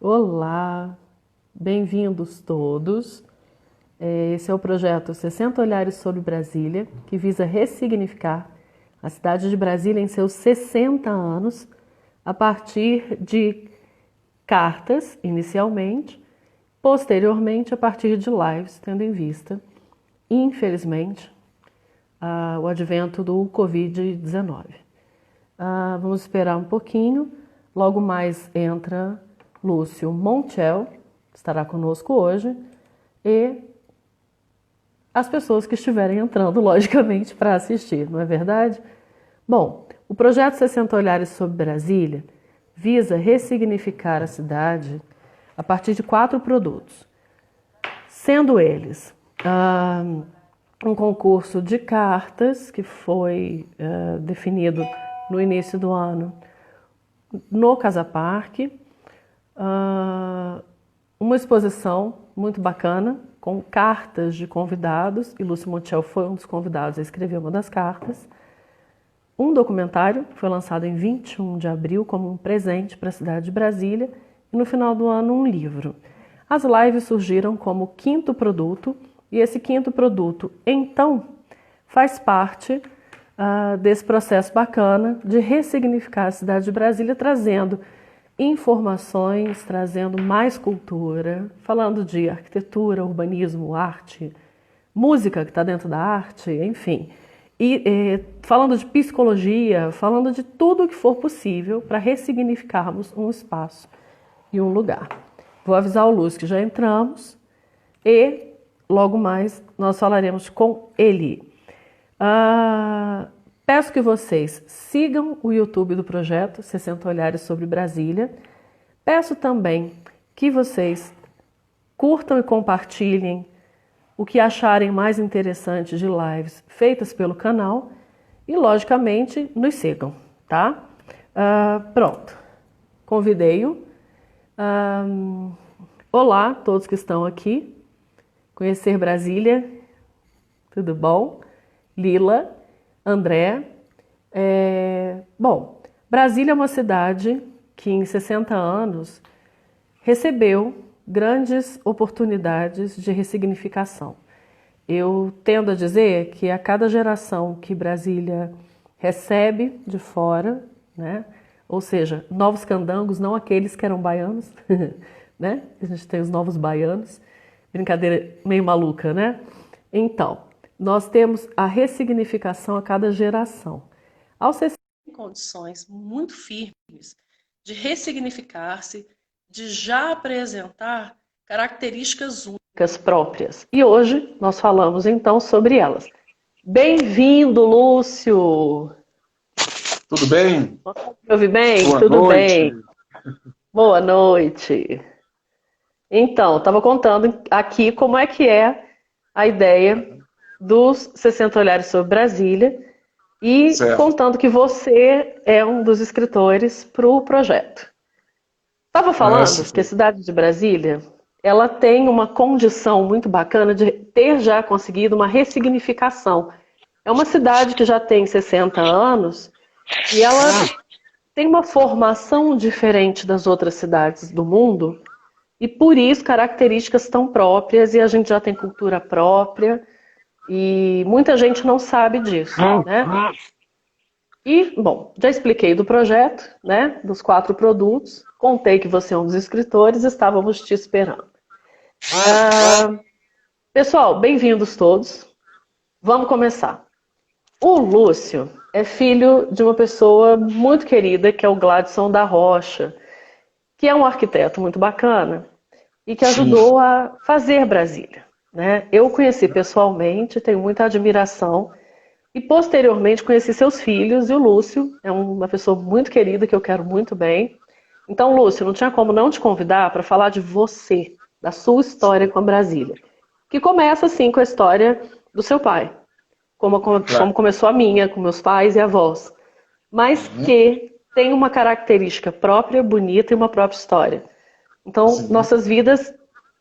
Olá, bem-vindos todos. Esse é o projeto 60 Olhares sobre Brasília, que visa ressignificar a cidade de Brasília em seus 60 anos, a partir de cartas, inicialmente, posteriormente a partir de lives, tendo em vista, infelizmente, o advento do Covid-19. Vamos esperar um pouquinho, logo mais entra Lúcio Montiel, que estará conosco hoje, e as pessoas que estiverem entrando, logicamente, para assistir, não é verdade? Bom, o projeto 60 Olhares sobre Brasília visa ressignificar a cidade a partir de 4 produtos, sendo eles um concurso de cartas que foi definido no início do ano no Casa Parque, uma exposição muito bacana com cartas de convidados, e Lúcio Montiel foi um dos convidados a escrever uma das cartas, um documentário que foi lançado em 21 de abril como um presente para a cidade de Brasília, e no final do ano um livro. As lives surgiram como quinto produto, e esse quinto produto, então, faz parte desse processo bacana de ressignificar a cidade de Brasília, trazendo informações, trazendo mais cultura, falando de arquitetura, urbanismo, arte, música que está dentro da arte, enfim. E falando de psicologia, falando de tudo o que for possível para ressignificarmos um espaço e um lugar. Vou avisar o Lúcio que já entramos e logo mais nós falaremos com ele. Peço que vocês sigam o YouTube do projeto 60 Olhares sobre Brasília. Peço também que vocês curtam e compartilhem o que acharem mais interessante de lives feitas pelo canal e, logicamente, nos sigam, tá? Pronto. Convidei-o. Olá a todos que estão aqui. Conhecer Brasília. Tudo bom? Lila. André, bom, Brasília é uma cidade que em 60 anos recebeu grandes oportunidades de ressignificação. Eu tendo a dizer que a cada geração que Brasília recebe de fora, né, ou seja, novos candangos, não aqueles que eram baianos, né, a gente tem os novos baianos, brincadeira meio maluca, né? Então, nós temos a ressignificação a cada geração. Ao ser em condições muito firmes de ressignificar-se, de já apresentar características únicas próprias. E hoje nós falamos então sobre elas. Bem-vindo, Lúcio! Tudo bem? Me ouve bem? Boa Tudo noite. bem? Boa noite! Então, estava contando aqui como é que é a ideia dos 60 Olhares sobre Brasília e Certo. contando que você é um dos escritores para o projeto. Estava falando que a cidade de Brasília ela tem uma condição muito bacana de ter já conseguido uma ressignificação. É uma cidade que já tem 60 anos e ela tem uma formação diferente das outras cidades do mundo e por isso características tão próprias, e a gente já tem cultura própria. E muita gente não sabe disso, né? E, bom, já expliquei do projeto, né? Dos 4 produtos. Contei que você é um dos escritores, estávamos te esperando. Pessoal, bem-vindos todos. Vamos começar. O Lúcio é filho de uma pessoa muito querida, que é o Gladson da Rocha, que é um arquiteto muito bacana e que ajudou a fazer Brasília, né? Eu conheci pessoalmente, tenho muita admiração e posteriormente conheci seus filhos, e o Lúcio é uma pessoa muito querida que eu quero muito bem. Então, Lúcio, não tinha como não te convidar para falar de você, da sua história com a Brasília, que começa assim com a história do seu pai, como começou a minha, com meus pais e avós, mas que tem uma característica própria, bonita e uma própria história. Então, nossas vidas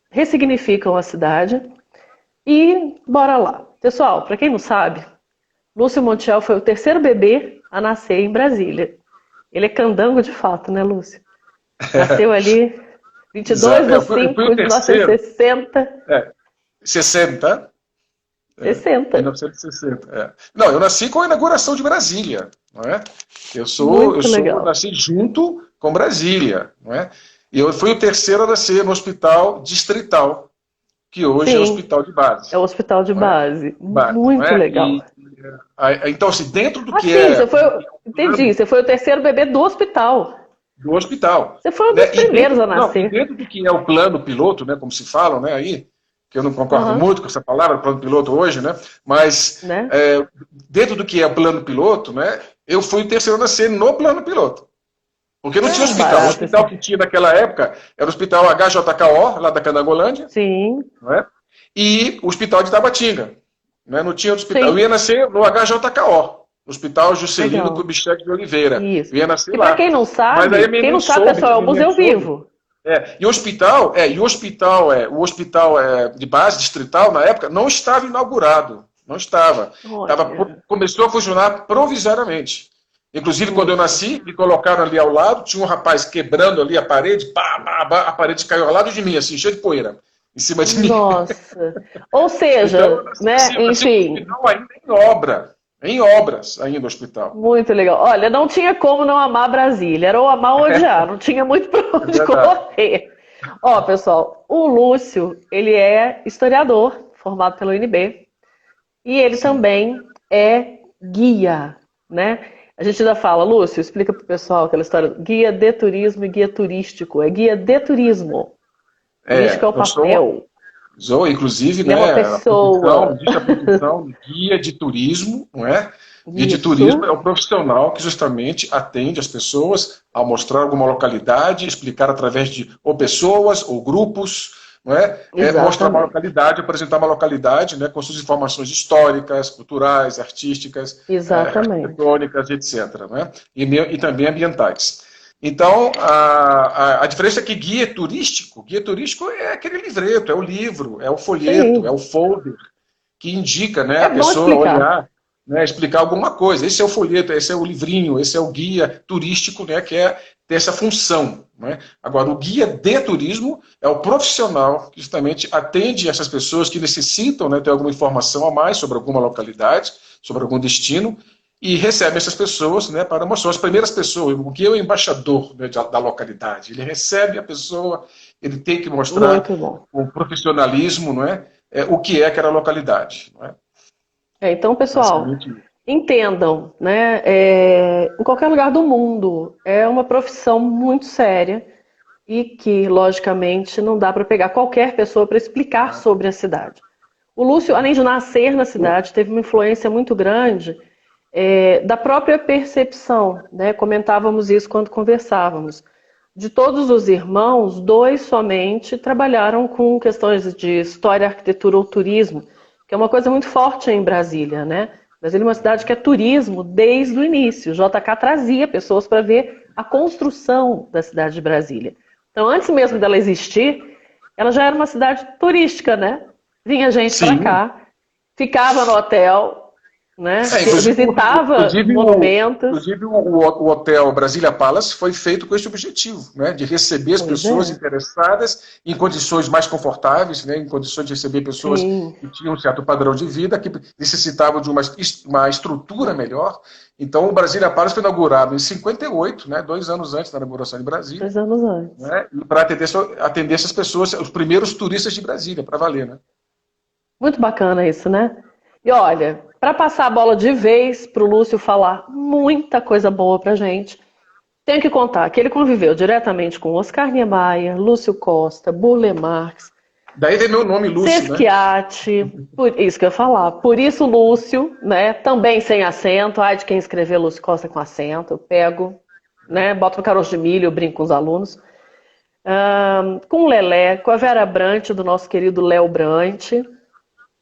ressignificam a cidade. E bora lá. Pessoal, para quem não sabe, Lúcio Montiel foi o terceiro bebê a nascer em Brasília. Ele é candango de fato, né, Lúcio? Nasceu ali 22 de Eu fui 5 o de terceiro. 1960. É, 60. 60. 1960. Não, eu nasci com a inauguração de Brasília, não é? Muito legal. Nasci junto com Brasília, não é? E eu fui o terceiro a nascer no hospital distrital, que hoje é o Sim, hospital de base, é o hospital de não é? base. Não Muito é? legal. Então, assim, dentro do Ah, que sim, é você foi. o Entendi, plano você foi o terceiro bebê do hospital. do hospital, Você foi um dos né? primeiros a E nascer. dentro do que é o plano piloto, né, como se fala, né, aí, que eu não concordo Aham, muito com essa palavra, plano piloto hoje, né, mas né? dentro do que é o plano piloto, né, eu fui o terceiro a nascer no plano piloto. Porque não tinha Ah, hospital. O barato esse. hospital que tinha naquela época era o hospital HJKO, lá da Canangolândia, Sim, não é? E o hospital de Tabatinga. Né? Não tinha outro hospital. Eu sim, ia nascer no HJKO, no Hospital Juscelino legal. Kubitschek de Oliveira. Isso. Eu ia nascer E para lá. Mas aí a minha quem mãe não sabe, soube, pessoal, a é o minha mãe Museu soube. Vivo. O hospital de base distrital, na época, não estava inaugurado. Não estava. Olha, Começou a funcionar provisoriamente. Inclusive, quando eu isso. nasci, me colocaram ali ao lado, tinha um rapaz quebrando ali a parede, pá, pá, pá, a parede caiu ao lado de mim, assim, cheio de poeira, em cima de mim. Nossa. Ou Então, eu seja, né, nasci no enfim, hospital ainda em obras ainda no hospital. muito legal. Olha, não tinha como não amar Brasília. Era ou amar ou odiar. Não tinha muito para É onde verdade. correr. Ó, pessoal, o Lúcio, ele é historiador, formado pela UNB. E ele Sim. também é guia, né? A gente ainda fala, Lúcio, explica pro pessoal aquela história, guia de turismo e guia turístico. É guia de turismo. Turístico é o Eu sou, papel. inclusive, Ele é uma né, pessoa. existe a profissão de guia de turismo, não é? Guia de turismo Isso, é o profissional que justamente atende as pessoas a mostrar alguma localidade, explicar através de ou pessoas ou grupos, não é? Mostrar uma exatamente. localidade, apresentar uma localidade, né, com suas informações históricas, culturais, artísticas, Exatamente. arquitetônicas, etc. Não é? E também ambientais. Então, a diferença é que guia turístico é aquele livreto, é o livro, é o folheto, é Sim. o folder, que indica, né, É a bom pessoa explicar. olhar, né, explicar alguma coisa. Esse é o folheto, esse é o livrinho, esse é o guia turístico, né, que tem essa função. Né? Agora, o guia de turismo é o profissional que justamente atende essas pessoas que necessitam, né, ter alguma informação a mais sobre alguma localidade, sobre algum destino, e recebe essas pessoas, né, para mostrar as primeiras pessoas. O guia é o embaixador, né, da localidade. Ele recebe a pessoa, ele tem que mostrar Muito bom. o profissionalismo, não é? O que é aquela localidade. Não é? Então, pessoal, Basicamente isso. entendam, né? Em qualquer lugar do mundo, é uma profissão muito séria e que, logicamente, não dá para pegar qualquer pessoa para explicar sobre a cidade. O Lúcio, além de nascer na cidade, teve uma influência muito grande da própria percepção, né? Comentávamos isso quando conversávamos. De todos os irmãos, dois somente trabalharam com questões de história, arquitetura ou turismo, que é uma coisa muito forte em Brasília, né? Brasília é uma cidade que é turismo desde o início. O JK trazia pessoas para ver a construção da cidade de Brasília. Então, antes mesmo dela existir, ela já era uma cidade turística, né? Vinha gente para Sim. cá, ficava no hotel, né? Inclusive, Visitava monumentos. o hotel Brasília Palace foi feito com esse objetivo, né, de receber as Pois pessoas é, interessadas em condições mais confortáveis, né, em condições de receber pessoas sim. que tinham um certo padrão de vida, que necessitavam de uma estrutura melhor. Então, o Brasília Palace foi inaugurado em 58, né, 2 anos antes da inauguração de Brasília, 2 anos antes. né, para atender essas pessoas, os primeiros turistas de Brasília, para valer. Né? Muito bacana isso, né? E olha, para passar a bola de vez para o Lúcio falar muita coisa boa para gente, tenho que contar que ele conviveu diretamente com Oscar Niemeyer, Lúcio Costa, Burle Marx, Daí vem meu nome, Lúcio, né? Sesquiate, por isso que eu ia falar. Por isso Lúcio, né? Também sem acento. Ai de quem escrever Lúcio Costa com acento, eu pego, né? Boto no caroço de milho, eu brinco com os alunos. Com o Lelé, com a Vera Brant, do nosso querido Léo Brant.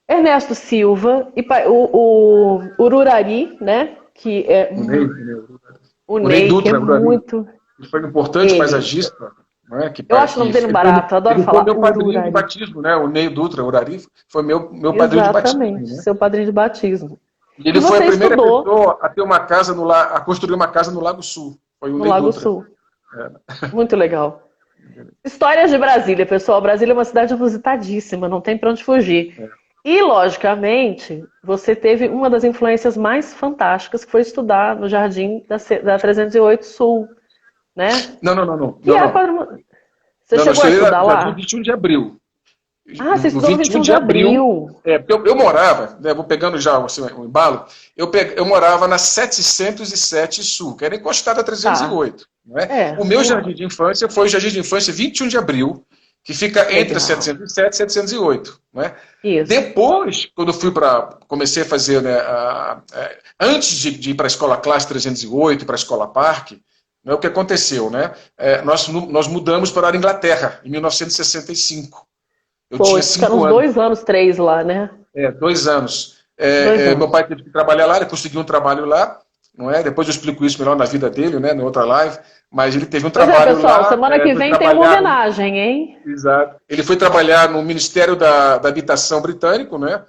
Ernesto Silva e o Ururari, né? Que é O Ney, o o Ney Ney, que é Dutra, muito que foi um importante ele. paisagista, né, Eu acho o nome dele ele foi, barato, eu adoro ele foi falar meu padrinho de Ururari. batismo, né? O Ney Dutra, Urari, foi meu padrinho de batismo, Exatamente, né? seu padrinho de batismo. E E ele foi a você primeira estudou pessoa a ter uma casa a construir uma casa no Lago Sul. Foi o no Ney Lago Dutra. Sul. Muito legal. Histórias de Brasília, pessoal. Brasília é uma cidade inusitadíssima, não tem para onde fugir. E, logicamente, você teve uma das influências mais fantásticas, que foi estudar no Jardim da 308 Sul, né? Não, não, não, não. Que Não, é não. Você Não, não, chegou a estudei estudar no Jardim lá? 21 de Abril. Ah, você No estudou no 21 21 de de abril, abril. porque eu morava, né, vou pegando já assim, o embalo, eu morava na 707 Sul, que era encostada a Tá. 308. Não é? É, O meu do jardim lado. de infância foi o Jardim de Infância 21 de Abril, que fica entre a Legal. 707 e 708. Não é? Isso. Depois, quando eu comecei a fazer, né, antes de ir para a escola classe 308, para a escola Parque, né, o que aconteceu? Né? Nós mudamos para a Inglaterra, em 1965. Eu Foi, tinha ficaram uns 5 anos. 2 anos, 3 lá, né? 2 anos. 2 anos. Meu pai teve que trabalhar lá, ele conseguiu um trabalho lá, não é? Depois eu explico isso melhor na vida dele, né, na outra live, mas ele teve um Pois é, trabalho pessoal, lá, semana que foi vem tem uma trabalhar homenagem, hein? exato. Ele foi trabalhar no Ministério da Habitação britânico, né?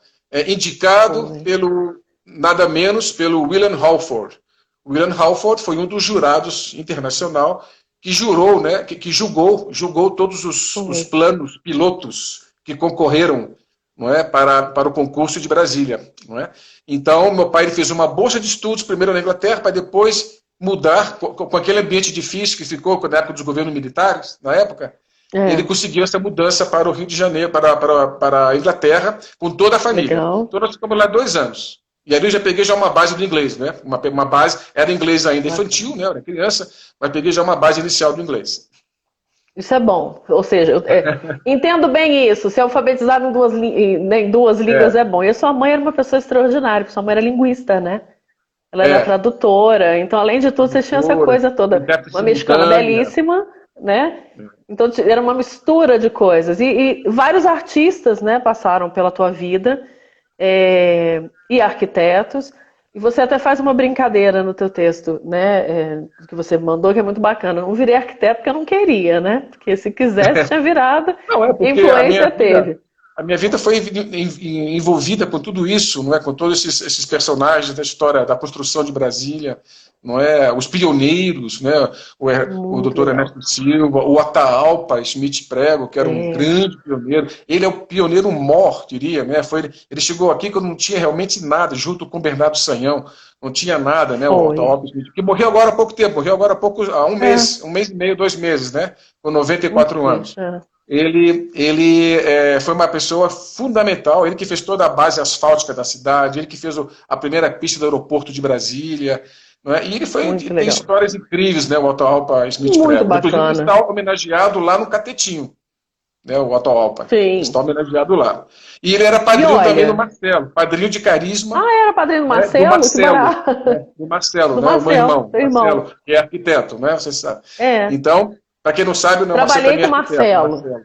Indicado Foi. pelo, nada menos, pelo William Halford. O William Halford foi um dos jurados internacional que jurou, né, que julgou todos os Foi. planos pilotos que concorreram, não é, para o concurso de Brasília. Não é? Então, meu pai ele fez uma bolsa de estudos, primeiro na Inglaterra, para depois mudar, com aquele ambiente difícil que ficou na época dos governos militares, na época, ele É, conseguiu essa mudança para o Rio de Janeiro, para a Inglaterra, com toda a família. legal. Então, nós ficamos lá 2 anos. E ali eu já peguei uma base do inglês, né? Uma base, era inglês ainda Bacana. infantil, né? Eu era criança, mas peguei já uma base inicial do inglês. Isso é bom. Ou seja, entendo bem isso. Ser alfabetizado em duas línguas É, é bom. E a sua mãe era uma pessoa extraordinária, porque sua mãe era linguista, né? Ela era é, tradutora. Então, além de tudo, você tinha essa doutora, coisa toda. intérprete Uma mexicana simultânea. belíssima, né? Então, era uma mistura de coisas. E vários artistas, né, passaram pela tua vida, e arquitetos. E você até faz uma brincadeira no teu texto, né, que você mandou, que é muito bacana. Eu não virei arquiteto porque eu não queria, né? Porque se quisesse, tinha virado. Não, é porque Influência teve. a minha vida foi envolvida com tudo isso, não é? Com todos esses personagens da história da construção de Brasília, não é? Os pioneiros, né? O Muito doutor legal. Ernesto Silva, o Atahalpa Schmidt Prego, que era um É, grande pioneiro. Ele é o pioneiro mor, diria, né? Ele chegou aqui quando não tinha realmente nada, junto com Bernardo Sanhão, não tinha nada, né? O foi. Atahalpa Schmidt, que morreu agora há pouco tempo, morreu agora há É, 1 mês e meio, 2 meses, né? Com não 94 sei. anos. Ele foi uma pessoa fundamental, ele que fez toda a base asfáltica da cidade, ele que fez a primeira pista do aeroporto de Brasília, não é? E Muito tem legal. histórias incríveis, né, o Atahualpa Schmidt Muito Prego. Inclusive, ele bacana. está homenageado lá no Catetinho, né, o Atahualpa. Ele está Sim. homenageado lá. E ele era E padrinho também do olha, Marcelo, padrinho de carisma, era padrinho do né, do Marcelo? Que Marcelo, barato. né, do Marcelo, Do né, o meu Marcelo, irmão, seu irmão. Marcelo, que é arquiteto, né, você sabe. É. Então, para quem não sabe, o Marcelo Trabalhei também é com o arquiteto, Marcelo. Marcelo.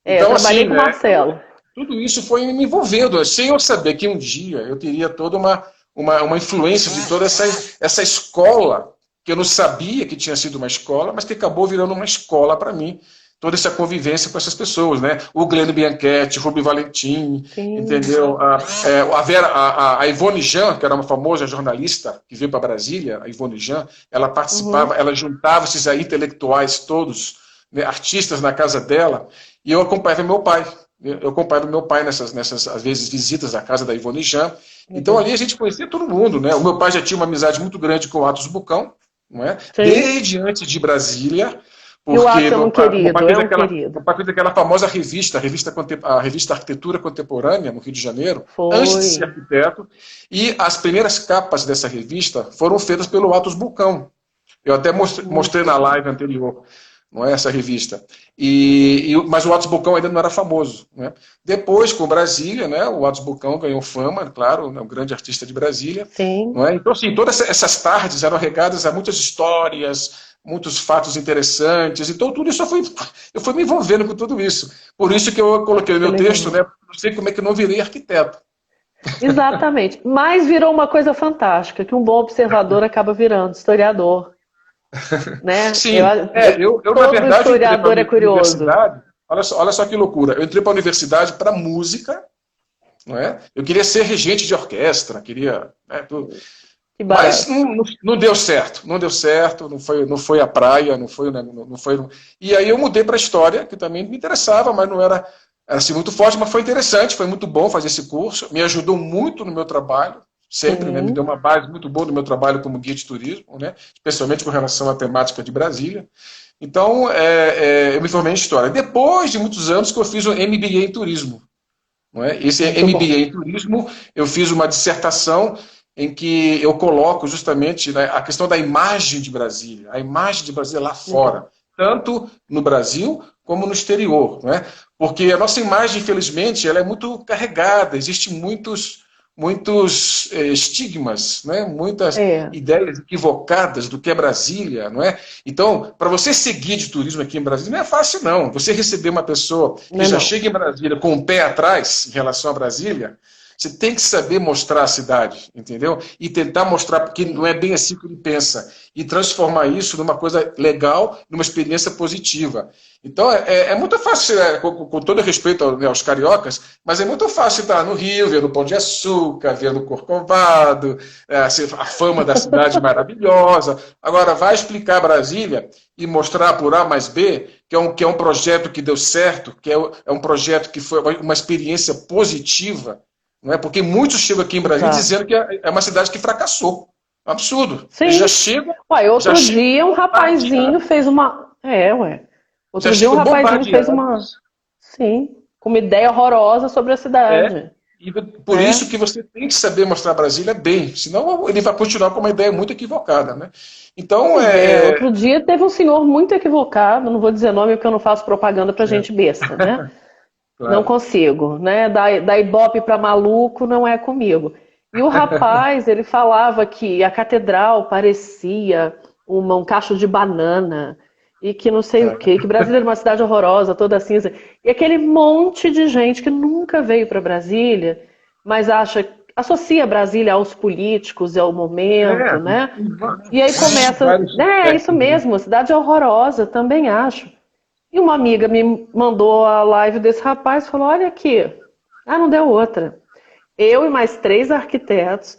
Eu Então, trabalhei assim, com o né, Marcelo. tudo isso foi me envolvendo, sem eu saber que um dia eu teria toda uma influência de toda essa escola, que eu não sabia que tinha sido uma escola, mas que acabou virando uma escola para mim. Toda essa convivência com essas pessoas, né? O Glênio Bianchetti, o Rubem Valentim, Sim. entendeu? A Ivone Jean, que era uma famosa jornalista que veio para Brasília, a Ivone Jean, ela participava, Uhum. ela juntava esses intelectuais todos, né, artistas na casa dela, e eu acompanhava meu pai. Eu acompanhava meu pai nessas, às vezes, visitas à casa da Ivone Jean. Então ali a Legal. gente conhecia todo mundo, né? O meu pai já tinha uma amizade muito grande com o Atos Bucão, não é? Sim. Desde antes de Brasília, E o porque Atos é um meu pai querido, é fez um querido. meu pai fez aquela famosa revista, a revista Arquitetura Contemporânea, no Rio de Janeiro, antes de ser Foi. arquiteto, e as primeiras capas dessa revista foram feitas pelo Atos Bucão. Eu até Muito mostrei na legal. live anterior, não é essa revista. Mas o Atos Bucão ainda não era famoso. Né? Depois, com Brasília, né, o Atos Bucão ganhou fama, claro, né, um grande artista de Brasília. Sim. Não é? Então, assim, todas essas tardes eram regadas a muitas histórias, muitos fatos interessantes. Então, tudo isso eu fui me envolvendo com tudo isso. Por isso que eu coloquei no Que meu texto, legal. né, não sei como é que eu não virei arquiteto. Exatamente. Mas virou uma coisa fantástica, que um bom observador acaba virando historiador, né? Sim, na Todo verdade, entrei para historiador é a curioso. universidade. Olha só que loucura. Eu entrei para a universidade para música, não é? Eu queria ser regente de orquestra, queria. Né, tudo. Que Mas barato. não deu certo, não deu certo, não foi a praia, não foi. E aí eu mudei para a história, que também me interessava, mas não era assim, muito forte, mas foi interessante, foi muito bom fazer esse curso, me ajudou muito no meu trabalho, sempre, né, me deu Sim. uma base muito boa no meu trabalho como guia de turismo, né, especialmente com relação à temática de Brasília. Então, eu me formei em História. Depois de muitos anos que eu fiz o MBA em Turismo. Não é? Esse Muito bom. MBA em Turismo, eu fiz uma dissertação em que eu coloco justamente, né, a questão da imagem de Brasília, a imagem de Brasília lá fora, Legal. tanto no Brasil como no exterior. Não é? Porque a nossa imagem, infelizmente, ela é muito carregada, existem muitos estigmas, né? Muitas É, ideias equivocadas do que é Brasília, não é? Então, para você ser guia de turismo aqui em Brasília, não é fácil, não. Você receber uma pessoa que não é já não. chega em Brasília com o pé atrás em relação a Brasília, você tem que saber mostrar a cidade, entendeu? E tentar mostrar, porque não é bem assim que ele pensa, e transformar isso numa coisa legal, numa experiência positiva. Então, é muito fácil, com todo respeito aos cariocas, mas é muito fácil estar no Rio, ver o Pão de Açúcar, ver o Corcovado, a fama da cidade maravilhosa. Agora, vai explicar Brasília e mostrar por A mais B que é um projeto que deu certo, é um projeto que foi uma experiência positiva, não é? Porque muitos chegam aqui em Brasília Exato. dizendo que é uma cidade que fracassou. Absurdo. Eles Sim. Uai, já outro chegam dia um rapazinho bombardeados. fez uma. É, ué. Já Outro dia um chegam rapazinho fez uma. bombardeados. Sim. Com uma ideia horrorosa sobre a É, cidade. e por isso Né? que você tem que saber mostrar Brasília bem, senão ele vai continuar com uma ideia muito equivocada, né? Então, Pois é, outro dia teve um senhor muito equivocado, não vou dizer nome porque eu não faço propaganda pra é, gente besta, né? Não claro. consigo, né? Dar ibope pra maluco não é comigo. E o rapaz, ele falava que a catedral parecia um cacho de banana e que não sei o quê, que Brasília era uma cidade horrorosa, toda cinza. E aquele monte de gente que nunca veio para Brasília, mas associa Brasília aos políticos e ao momento, né? E aí começa, Vários é isso aspectos, né? mesmo, a cidade é horrorosa, também acho. E uma amiga me mandou a live desse rapaz e falou: Olha aqui. Ah, não deu outra. Eu e mais 3 arquitetos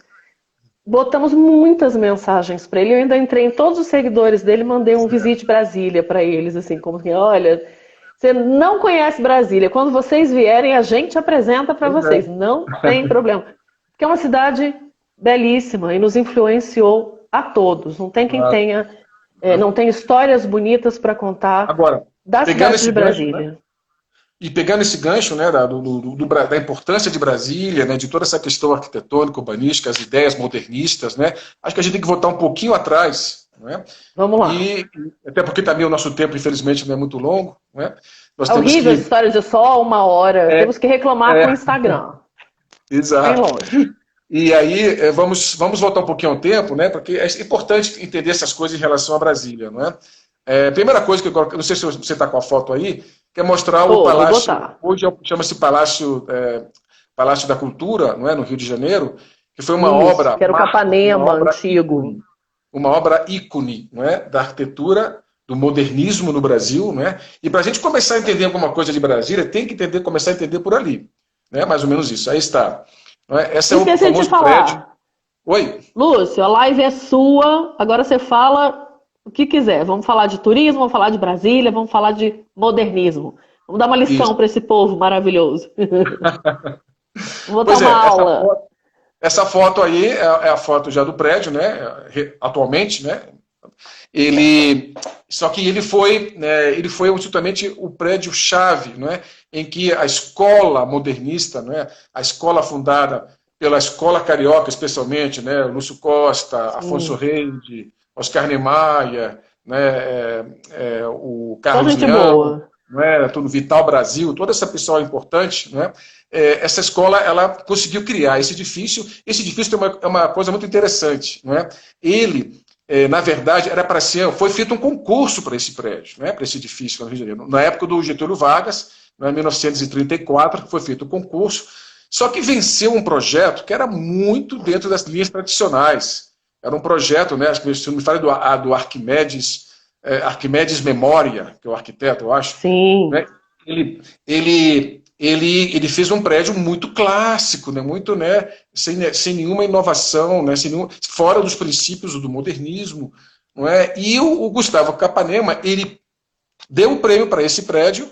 botamos muitas mensagens para ele. Eu ainda entrei em todos os seguidores dele e mandei um Visite Brasília para eles, assim, como que, olha, você não conhece Brasília. Quando vocês vierem, a gente apresenta para Pois vocês. é. Não tem problema. Porque é uma cidade belíssima e nos influenciou a todos. Não tem quem Claro, tenha, claro. não tem histórias bonitas para contar Agora, da pegando cidade de esse gancho, né? Brasília. E pegando esse gancho, né, da importância de Brasília, né, de toda essa questão arquitetônica, urbanística, as ideias modernistas, né, acho que a gente tem que voltar um pouquinho atrás, né, Vamos lá. e até porque também o nosso tempo, infelizmente, não é muito longo, né, nós É temos horrível essa que... história de só 1 hora. É, Temos que reclamar com o é, Instagram. Bem exato. longe. E aí, vamos voltar um pouquinho ao tempo, né, porque é importante entender essas coisas em relação a Brasília, não é? Primeira coisa que eu coloco, não sei se você está com a foto aí, que é mostrar o Vou Palácio, botar. hoje chama-se Palácio da Cultura, não é, no Rio de Janeiro, que foi uma Isso, obra que era o marco, Capanema antigo. uma obra ícone, não é, da arquitetura, do modernismo no Brasil, não é? E para a gente começar a entender alguma coisa de Brasília, tem que começar a entender por ali, né? Mais ou menos isso. Aí está. Não é? Esse é o Esqueci de te famoso prédio. falar. Oi. Lúcio, a live é sua. Agora você fala o que quiser. Vamos falar de turismo, vamos falar de Brasília, vamos falar de modernismo. Vamos dar uma lição Isso. para esse povo maravilhoso. Vou botar Pois uma é, aula. essa foto aí é a foto já do prédio, né? Atualmente, né? Ele, só que ele foi justamente o prédio chave, não é? Em que a escola modernista, não é? A escola fundada pela escola carioca, especialmente, né? Lúcio Costa, Afonso Sim. Reide, Oscar Niemeyer, né? O Só Carlos gente Leão, boa. não é? Todo Vital Brasil, toda essa pessoa importante, não é? Essa escola ela conseguiu criar esse edifício. Esse edifício é uma coisa muito interessante, não é? Ele na verdade, era para ser, foi feito um concurso para esse prédio, né, para esse edifício no Rio de Janeiro. Na época do Getúlio Vargas, em 1934, foi feito o concurso, só que venceu um projeto que era muito dentro das linhas tradicionais. Era um projeto, né, acho que se não me fala do Arquimedes, Arquimedes Memória, que é o arquiteto, eu acho, Sim. né, ele ele fez um prédio muito clássico, né, muito, né, sem nenhuma inovação, né, fora dos princípios do modernismo. Não é? E o Gustavo Capanema, ele deu o prêmio para esse prédio,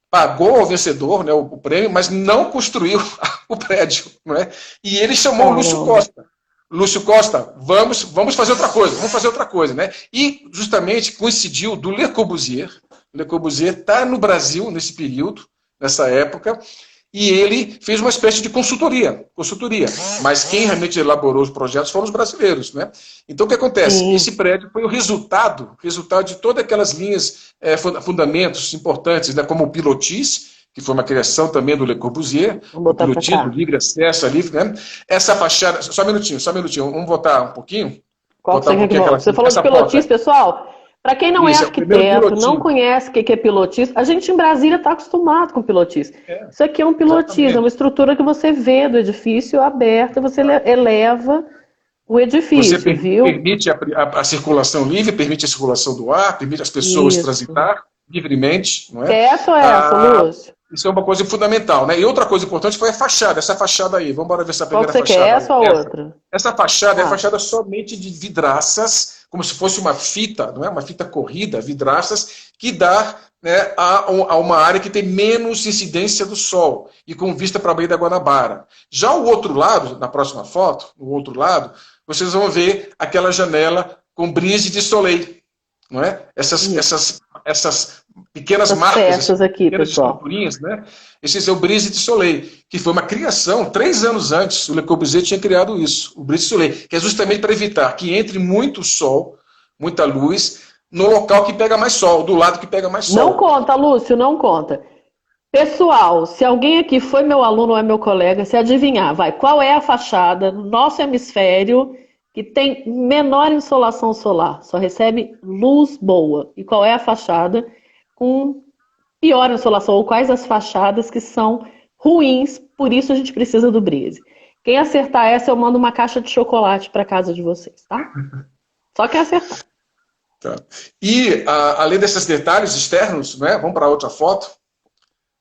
pagou ao vencedor, né, o prêmio, mas não construiu o prédio. Não é? E ele chamou o Lúcio Costa. Lúcio Costa, vamos fazer outra coisa. Né? E justamente coincidiu do Le Corbusier. Le Corbusier está no Brasil nesse período, nessa época, e ele fez uma espécie de consultoria. Mas quem realmente elaborou os projetos foram os brasileiros. Né? Então, o que acontece? Sim. Esse prédio foi o resultado de todas aquelas linhas, fundamentos importantes, né? Como o pilotis, que foi uma criação também do Le Corbusier, o pilotis, o livre acesso ali. Né? Essa fachada... Só um minutinho. Vamos voltar um pouquinho? Qual que você falou de pilotis, pessoal? Para quem não é arquiteto, não conhece o que é pilotis, a gente em Brasília está acostumado com pilotis. Isso aqui é um pilotis, é uma estrutura que você vê do edifício aberta, você eleva o edifício, você viu? Permite a circulação livre, permite a circulação do ar, permite as pessoas transitar livremente. Não é? Essa ou essa, Lúcio? Isso é uma coisa fundamental. Né? E outra coisa importante foi a fachada, essa fachada aí. Vamos embora ver essa primeira fachada. Qual que você quer, essa ou outra? Essa fachada é fachada somente de vidraças, como se fosse uma fita, não é? Uma fita corrida, vidraças, que dá, né, a uma área que tem menos incidência do sol e com vista para a Baía da Guanabara. Já o outro lado, na próxima foto, o outro lado, vocês vão ver aquela janela com brise de soleil, não é? Essas pequenas marcas, aqui, pequenas esculturinhas, né? Esse é o brise de soleil, que foi uma criação, 3 anos antes, o Le Corbusier tinha criado isso, o brise de soleil, que é justamente para evitar que entre muito sol, muita luz, no local que pega mais sol, do lado que pega mais sol. Não conta, Lúcio, não conta. Pessoal, se alguém aqui foi meu aluno ou é meu colega, se adivinhar, qual é a fachada no nosso hemisfério que tem menor insolação solar, só recebe luz boa? E qual é a fachada com pior insolação, ou quais as fachadas que são ruins, por isso a gente precisa do brise? Quem acertar essa, eu mando uma caixa de chocolate para casa de vocês, tá? Só quem acertar. Tá. E, além desses detalhes externos, né, vamos para outra foto.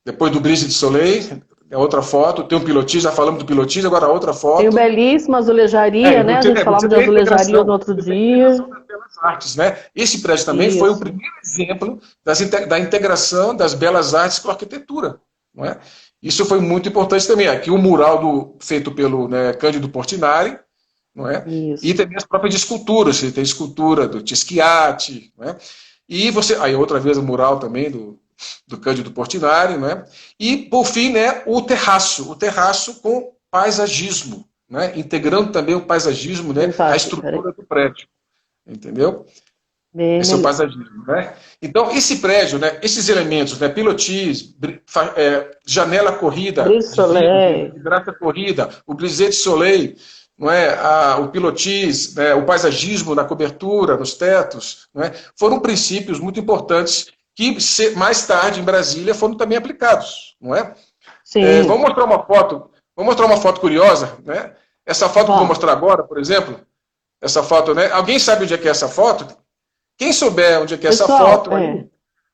Depois do brise de soleil, outra foto. Tem um pilotis, já falamos do pilotis, agora outra foto. Tem o belíssima azulejaria, né? A gente falava de azulejaria no outro dia. Das artes, né? Esse prédio também foi o primeiro exemplo da integração das belas artes com a arquitetura. Não é? Isso foi muito importante também. Aqui o mural feito pelo, né, Cândido Portinari, não é? E também as próprias esculturas. Você tem a escultura do Tischiati, não é? E aí outra vez o mural também do Cândido Portinari, né? E, por fim, né, o terraço com paisagismo, né? Integrando também o paisagismo, né, a estrutura do prédio. Entendeu? Esse é o paisagismo, né? Então, esse prédio, né, esses elementos, né, pilotis, janela corrida, vidraça corrida, o brise de soleil, não é? O pilotis, né, o paisagismo na cobertura, nos tetos, não é? Foram princípios muito importantes que mais tarde em Brasília foram também aplicados, não é? Sim. Vamos mostrar uma foto curiosa, né? Essa foto que eu vou mostrar agora, por exemplo, essa foto, né? Alguém sabe onde é que é essa foto? Quem souber onde é que é essa foto, aí,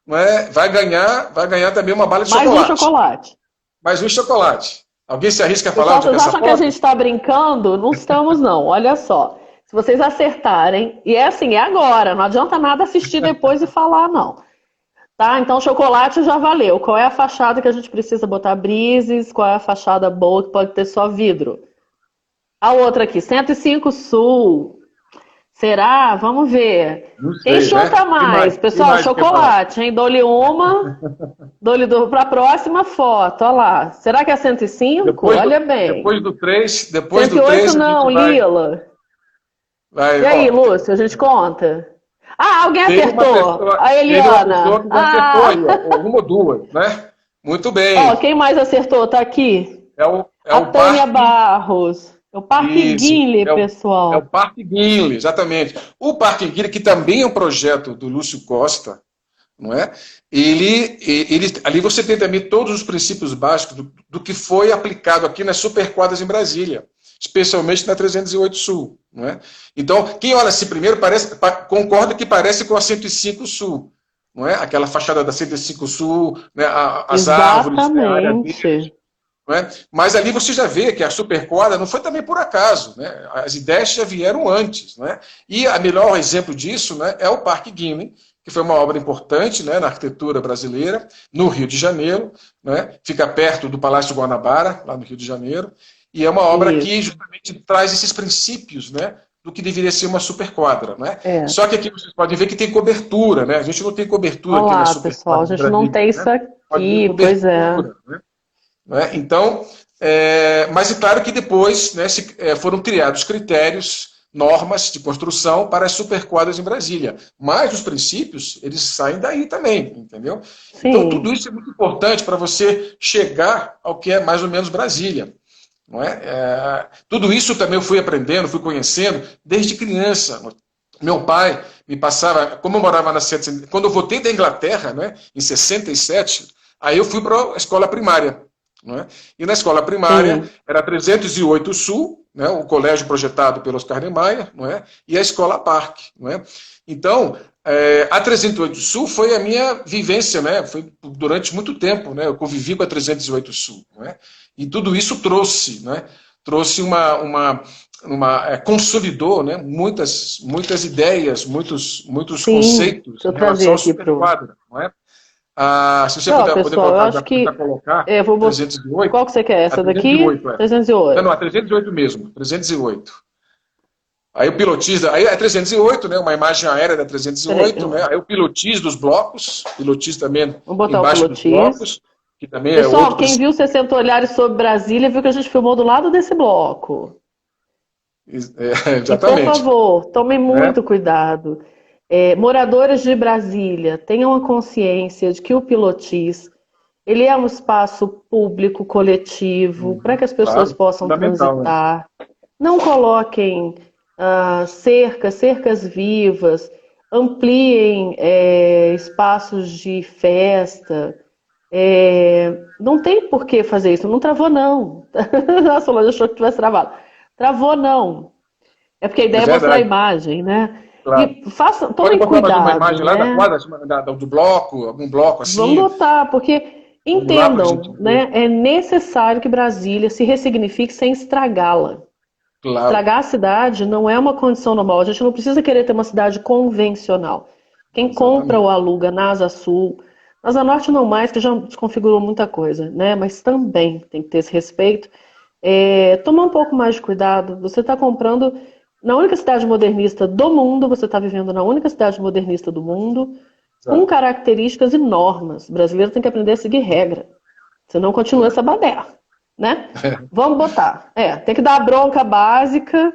não é? vai ganhar também uma bala de chocolate. Mais um chocolate. Alguém se arrisca a falar onde é que é essa foto? Vocês acham que a gente está brincando? Não estamos, não. Olha só. Se vocês acertarem, e é assim, é agora, não adianta nada assistir depois e falar, não. Tá, então chocolate já valeu. Qual é a fachada que a gente precisa botar brises? Qual é a fachada boa que pode ter só vidro? A outra aqui, 105 Sul. Será? Vamos ver. Quem chuta mais? Pessoal, chocolate, hein? Dou-lhe uma. Dou-lhe para a próxima foto. Olha lá. Será que é 105? Olha bem. Depois do 3. 108 não, Lila. E aí, Lúcio, a gente conta? Alguém acertou. A Eliana. Acertou, uma ou duas, né? Muito bem. Quem mais acertou? Tá aqui. A Tânia Barros. É o Parque Guinle, pessoal. É o Parque Guinle, exatamente. O Parque Guinle, que também é um projeto do Lúcio Costa, não é? Ali você tem também todos os princípios básicos do que foi aplicado aqui nas superquadras em Brasília, especialmente na 308 Sul. Não é? Então, quem olha assim primeiro concorda que parece com a 105 Sul. não é? Aquela fachada da 105 Sul, né? As árvores, né? A área verde. Exatamente. Não é? Mas ali você já vê que a superquadra não foi também por acaso, né? As ideias já vieram antes. Né? E o melhor exemplo disso, né, é o Parque Güell, que foi uma obra importante, né, na arquitetura brasileira, no Rio de Janeiro, né? Fica perto do Palácio Guanabara, lá no Rio de Janeiro, e é uma obra Isso. que justamente traz esses princípios, né, do que deveria ser uma superquadra. Né? É. Só que aqui vocês podem ver que tem cobertura, né? A gente não tem cobertura Olha aqui na lá, pessoal, a superquadra de gente não Brasília. tem isso Né? Pode ter aqui, pois é. cobertura, né? Né? Então, mas é claro que depois, né, foram criados critérios, normas de construção para as superquadras em Brasília. Mas os princípios, eles saem daí também, entendeu? Sim. Então, tudo isso é muito importante para você chegar ao que é mais ou menos Brasília. Não é? Tudo isso também eu fui aprendendo, fui conhecendo desde criança. Meu pai me passava, como eu morava na quando eu voltei da Inglaterra, né, em 67, aí eu fui para a escola primária. Não é? E na escola primária era 308 Sul, né, o colégio projetado pelo Oscar Niemeyer, não é? E a escola Parque. Não é? Então, a 308 Sul foi a minha vivência, né? Foi durante muito tempo, né? Eu convivi com a 308 Sul. Não é? E tudo isso trouxe, né? Trouxe consolidou, né? muitas ideias, muitos conceitos em relação à superquadra. Não é? Se você puder pessoal, colocar, eu acho que colocar vou 308. Qual que você quer? Essa daqui? 308, 308. Não, a 308 mesmo, 308. Aí o pilotis, aí é 308, né, uma imagem aérea da 308, né, aí o pilotis dos blocos, pilotis também embaixo dos blocos, que também pessoal, é outro... quem viu 60 Olhares sobre Brasília viu que a gente filmou do lado desse bloco. Exatamente. E, por favor, tomem muito cuidado. Moradores de Brasília, tenham a consciência de que o pilotis ele é um espaço público, coletivo, para que as pessoas possam transitar. Né? Não coloquem cercas vivas, ampliem espaços de festa. Não tem por que fazer isso. Não travou, não. A Solange achou que tivesse travado. Travou, não. É porque a ideia é mostrar a imagem, né? Claro. E tomem cuidado. Uma imagem, né? Lá da quadra, do bloco, algum bloco assim. Vamos botar, porque entendam, né? É necessário que Brasília se ressignifique sem estragá-la. Claro. Estragar a cidade não é uma condição normal. A gente não precisa querer ter uma cidade convencional. Quem compra ou aluga na Asa Sul, na Asa Norte não mais, que já desconfigurou muita coisa, né? Mas também tem que ter esse respeito. Tomar um pouco mais de cuidado. Você está comprando na única cidade modernista do mundo, você está vivendo na única cidade modernista do mundo, com características e normas. O brasileiro tem que aprender a seguir regra. Senão continua essa baderna, né? Vamos botar. Tem que dar a bronca básica.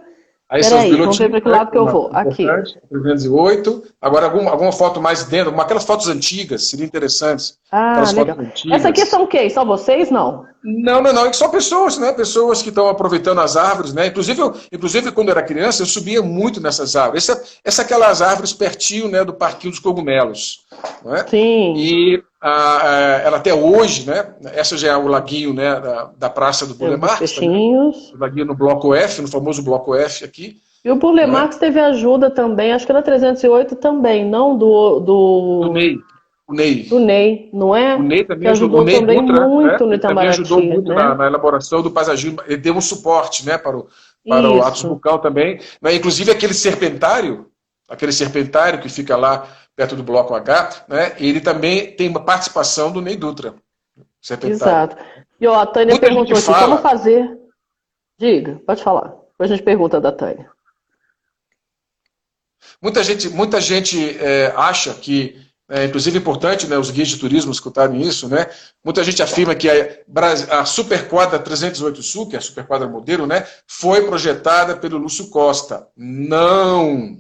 Peraí, vamos ver para que lado que eu vou. Aqui. 308. Agora, alguma foto mais dentro, aquelas fotos antigas, seriam interessantes. Legal. Essa aqui são quem? São vocês, não? Não. São pessoas, né? Pessoas que estão aproveitando as árvores, né? Inclusive, quando eu era criança, eu subia muito nessas árvores. Essa é aquelas árvores pertinho, né, do Parquinho dos Cogumelos. Não é? Sim. E ela até hoje, né? Essa já é o laguinho, né, da Praça do Burle Marx. Peixinhos. O laguinho no bloco F, no famoso bloco F aqui. E o Burle Marx teve ajuda também, acho que era 308 também, não do Ney. O Ney. Do Ney, não é? O Ney também que ajudou Ney também Dutra, muito no Itamaraty. Também ajudou muito né? na elaboração do paisagismo. Ele deu um suporte, né, para o Atos Bucal também. Né? Inclusive aquele serpentário que fica lá perto do bloco H, né, ele também tem uma participação do Ney Dutra. Exato. E a Tânia perguntou aqui, como fazer... Diga, pode falar. Depois a gente pergunta da Tânia. Muita gente acha que, inclusive é importante, né, os guias de turismo escutarem isso, né? Muita gente afirma que a Superquadra 308 Sul, que é a Superquadra modelo, né, foi projetada pelo Lúcio Costa. Não.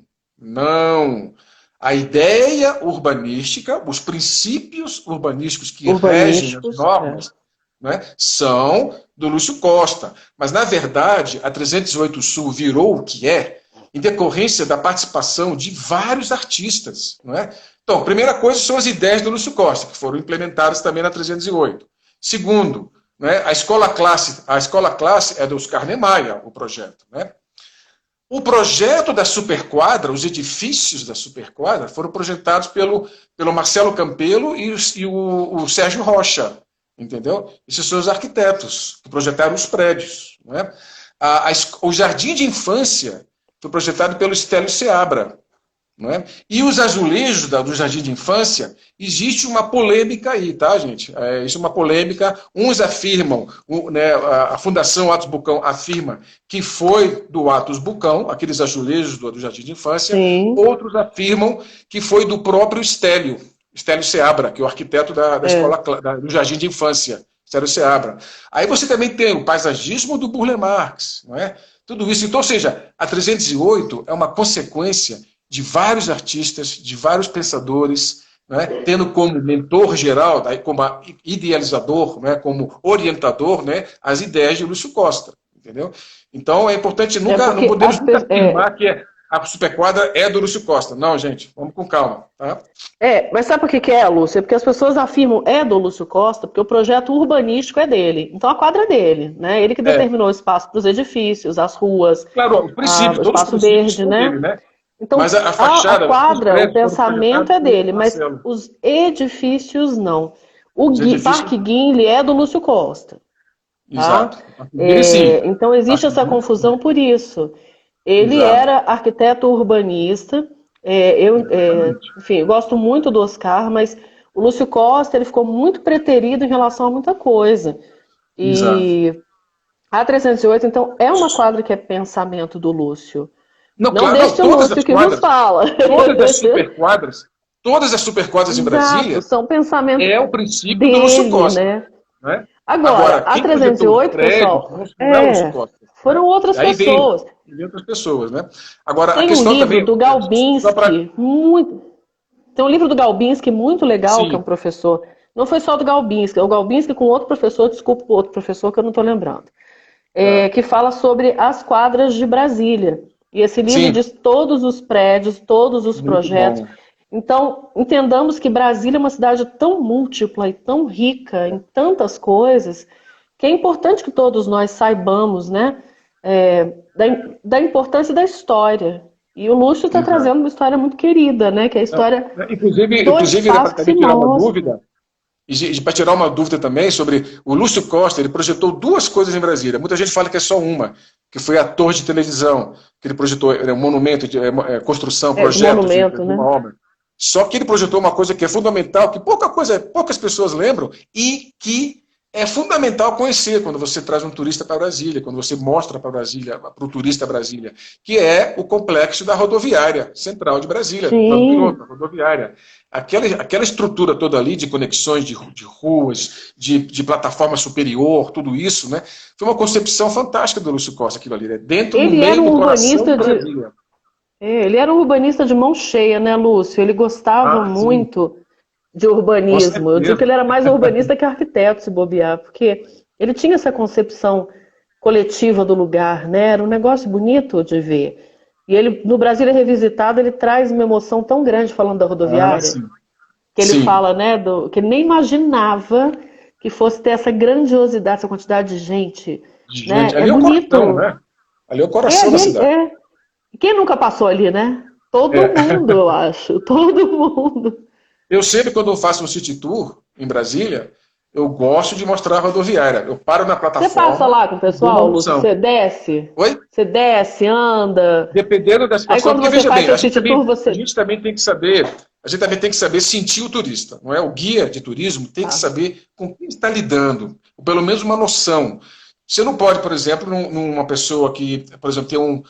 A ideia urbanística, os princípios urbanísticos que regem as normas, né, são do Lúcio Costa. Mas, na verdade, a 308 Sul virou o que é em decorrência da participação de vários artistas. Não é? Então, a primeira coisa são as ideias do Lúcio Costa, que foram implementadas também na 308. Segundo, né, a escola classe é do Oscar Niemeyer, o projeto. Né? O projeto da superquadra, os edifícios da superquadra, foram projetados pelo Marcelo Campelo e o Sérgio Rocha, entendeu? Esses são os arquitetos que projetaram os prédios. Não é? O jardim de infância foi projetado pelo Stélio Seabra. Não é? E os azulejos do jardim de infância, existe uma polêmica aí, tá, gente? Existe uma polêmica. Uns afirmam, né, a Fundação Atos Bucão afirma que foi do Atos Bucão, aqueles azulejos do jardim de infância. Sim. Outros afirmam que foi do próprio Stélio Seabra, que é o arquiteto da escola do jardim de infância, Stélio Seabra. Aí você também tem o paisagismo do Burle Marx, não é? Tudo isso. Então, ou seja, a 308 é uma consequência de vários artistas, de vários pensadores, né, tendo como mentor geral, como idealizador, né, como orientador, né, as ideias de Lúcio Costa, entendeu? Então é importante não podemos nunca afirmar que a superquadra é do Lúcio Costa. Não, gente, vamos com calma. Tá? Mas sabe por que é, Lúcio? Porque as pessoas afirmam é do Lúcio Costa, porque o projeto urbanístico é dele. Então a quadra é dele, né? Ele que determinou o espaço para os edifícios, as ruas, claro, o princípio, o espaço verde, né? Dele, né? Então, mas a fachada, a quadra, o pensamento é dele, mas os edifícios não. O Parque Guinle é do Lúcio Costa. Exato. Tá? Então, existe essa confusão por isso. Ele era arquiteto urbanista. Enfim, eu gosto muito do Oscar, mas o Lúcio Costa ele ficou muito preterido em relação a muita coisa. E a 308, então, é uma quadra que é pensamento do Lúcio. Não deixe o Lúcio que nos fala. Todas as superquadras em Brasília são pensamento é o princípio do Lúcio Costa. Né? Agora, a 308, pessoal, foram outras pessoas. Né? Agora, tem a questão um livro também, do Galbinski, tem um livro do Galbinski muito legal, que é um professor. Não foi só do Galbinski, é o Galbinski com outro professor, desculpa, outro professor que eu não estou lembrando. Que fala sobre as quadras de Brasília. E esse livro diz todos os prédios, todos os projetos. Bom. Então, entendamos que Brasília é uma cidade tão múltipla e tão rica em tantas coisas, que é importante que todos nós saibamos, né, da importância da história. E o Lúcio está trazendo uma história muito querida, né, que é a história inclusive para tirar uma dúvida, e para tirar uma dúvida também sobre o Lúcio Costa, ele projetou duas coisas em Brasília. Muita gente fala que é só uma, que foi a torre de televisão, que ele projetou, um monumento, de construção, projeto de uma obra. Só que ele projetou uma coisa que é fundamental, que poucas pessoas lembram, e que é fundamental conhecer quando você traz um turista para Brasília, quando você mostra para Brasília, para o turista Brasília, que é o complexo da rodoviária central de Brasília, da rodoviária. Aquela estrutura toda ali de conexões de ruas, de plataforma superior, tudo isso, né? Foi uma concepção fantástica do Lúcio Costa, aquilo ali, né? Dentro do meio do coração de Brasília. Ele era um urbanista de mão cheia, né, Lúcio? Ele gostava muito de urbanismo. Eu digo que ele era mais urbanista que arquiteto, se bobear, porque ele tinha essa concepção coletiva do lugar, né? Era um negócio bonito de ver. E ele, no Brasília Revisitado, ele traz uma emoção tão grande falando da rodoviária, que ele fala, né, que ele nem imaginava que fosse ter essa grandiosidade, essa quantidade de gente. Né? Ali é bonito. Coração, né? Ali é o coração da cidade. Quem nunca passou ali, né? Todo mundo, eu acho. Todo mundo. Eu sempre, quando eu faço um city tour em Brasília, eu gosto de mostrar a rodoviária. Eu paro na plataforma. Você passa lá com o pessoal, Lúcio? Você desce? Oi? Você desce, anda? Dependendo da situação. Aí quando você faz o city tour, você... A gente também tem que saber sentir o turista. Não é? O guia de turismo tem que saber com quem está lidando. Ou pelo menos uma noção. Você não pode, por exemplo, numa pessoa que, por exemplo,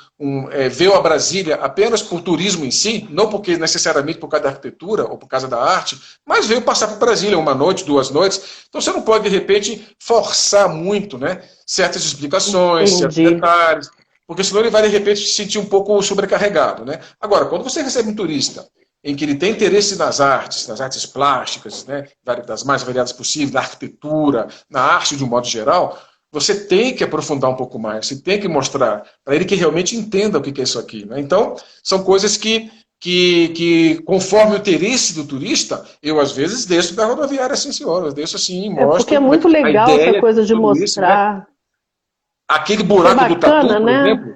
veio a Brasília apenas por turismo em si, não porque necessariamente por causa da arquitetura ou por causa da arte, mas veio passar por Brasília uma noite, 2 noites. Então você não pode, de repente, forçar muito, né, certas explicações, certos detalhes, porque senão ele vai, de repente, se sentir um pouco sobrecarregado. Né? Agora, quando você recebe um turista em que ele tem interesse nas artes plásticas, né, das mais variadas possíveis, na arquitetura, na arte de um modo geral, você tem que aprofundar um pouco mais, você tem que mostrar para ele que realmente entenda o que é isso aqui. Né? Então, são coisas que, conforme o interesse do turista, eu às vezes desço da rodoviária, sim senhora, eu desço assim e mostro. Porque é muito legal essa coisa de mostrar. Isso, né? Aquele buraco do Tatu, por exemplo,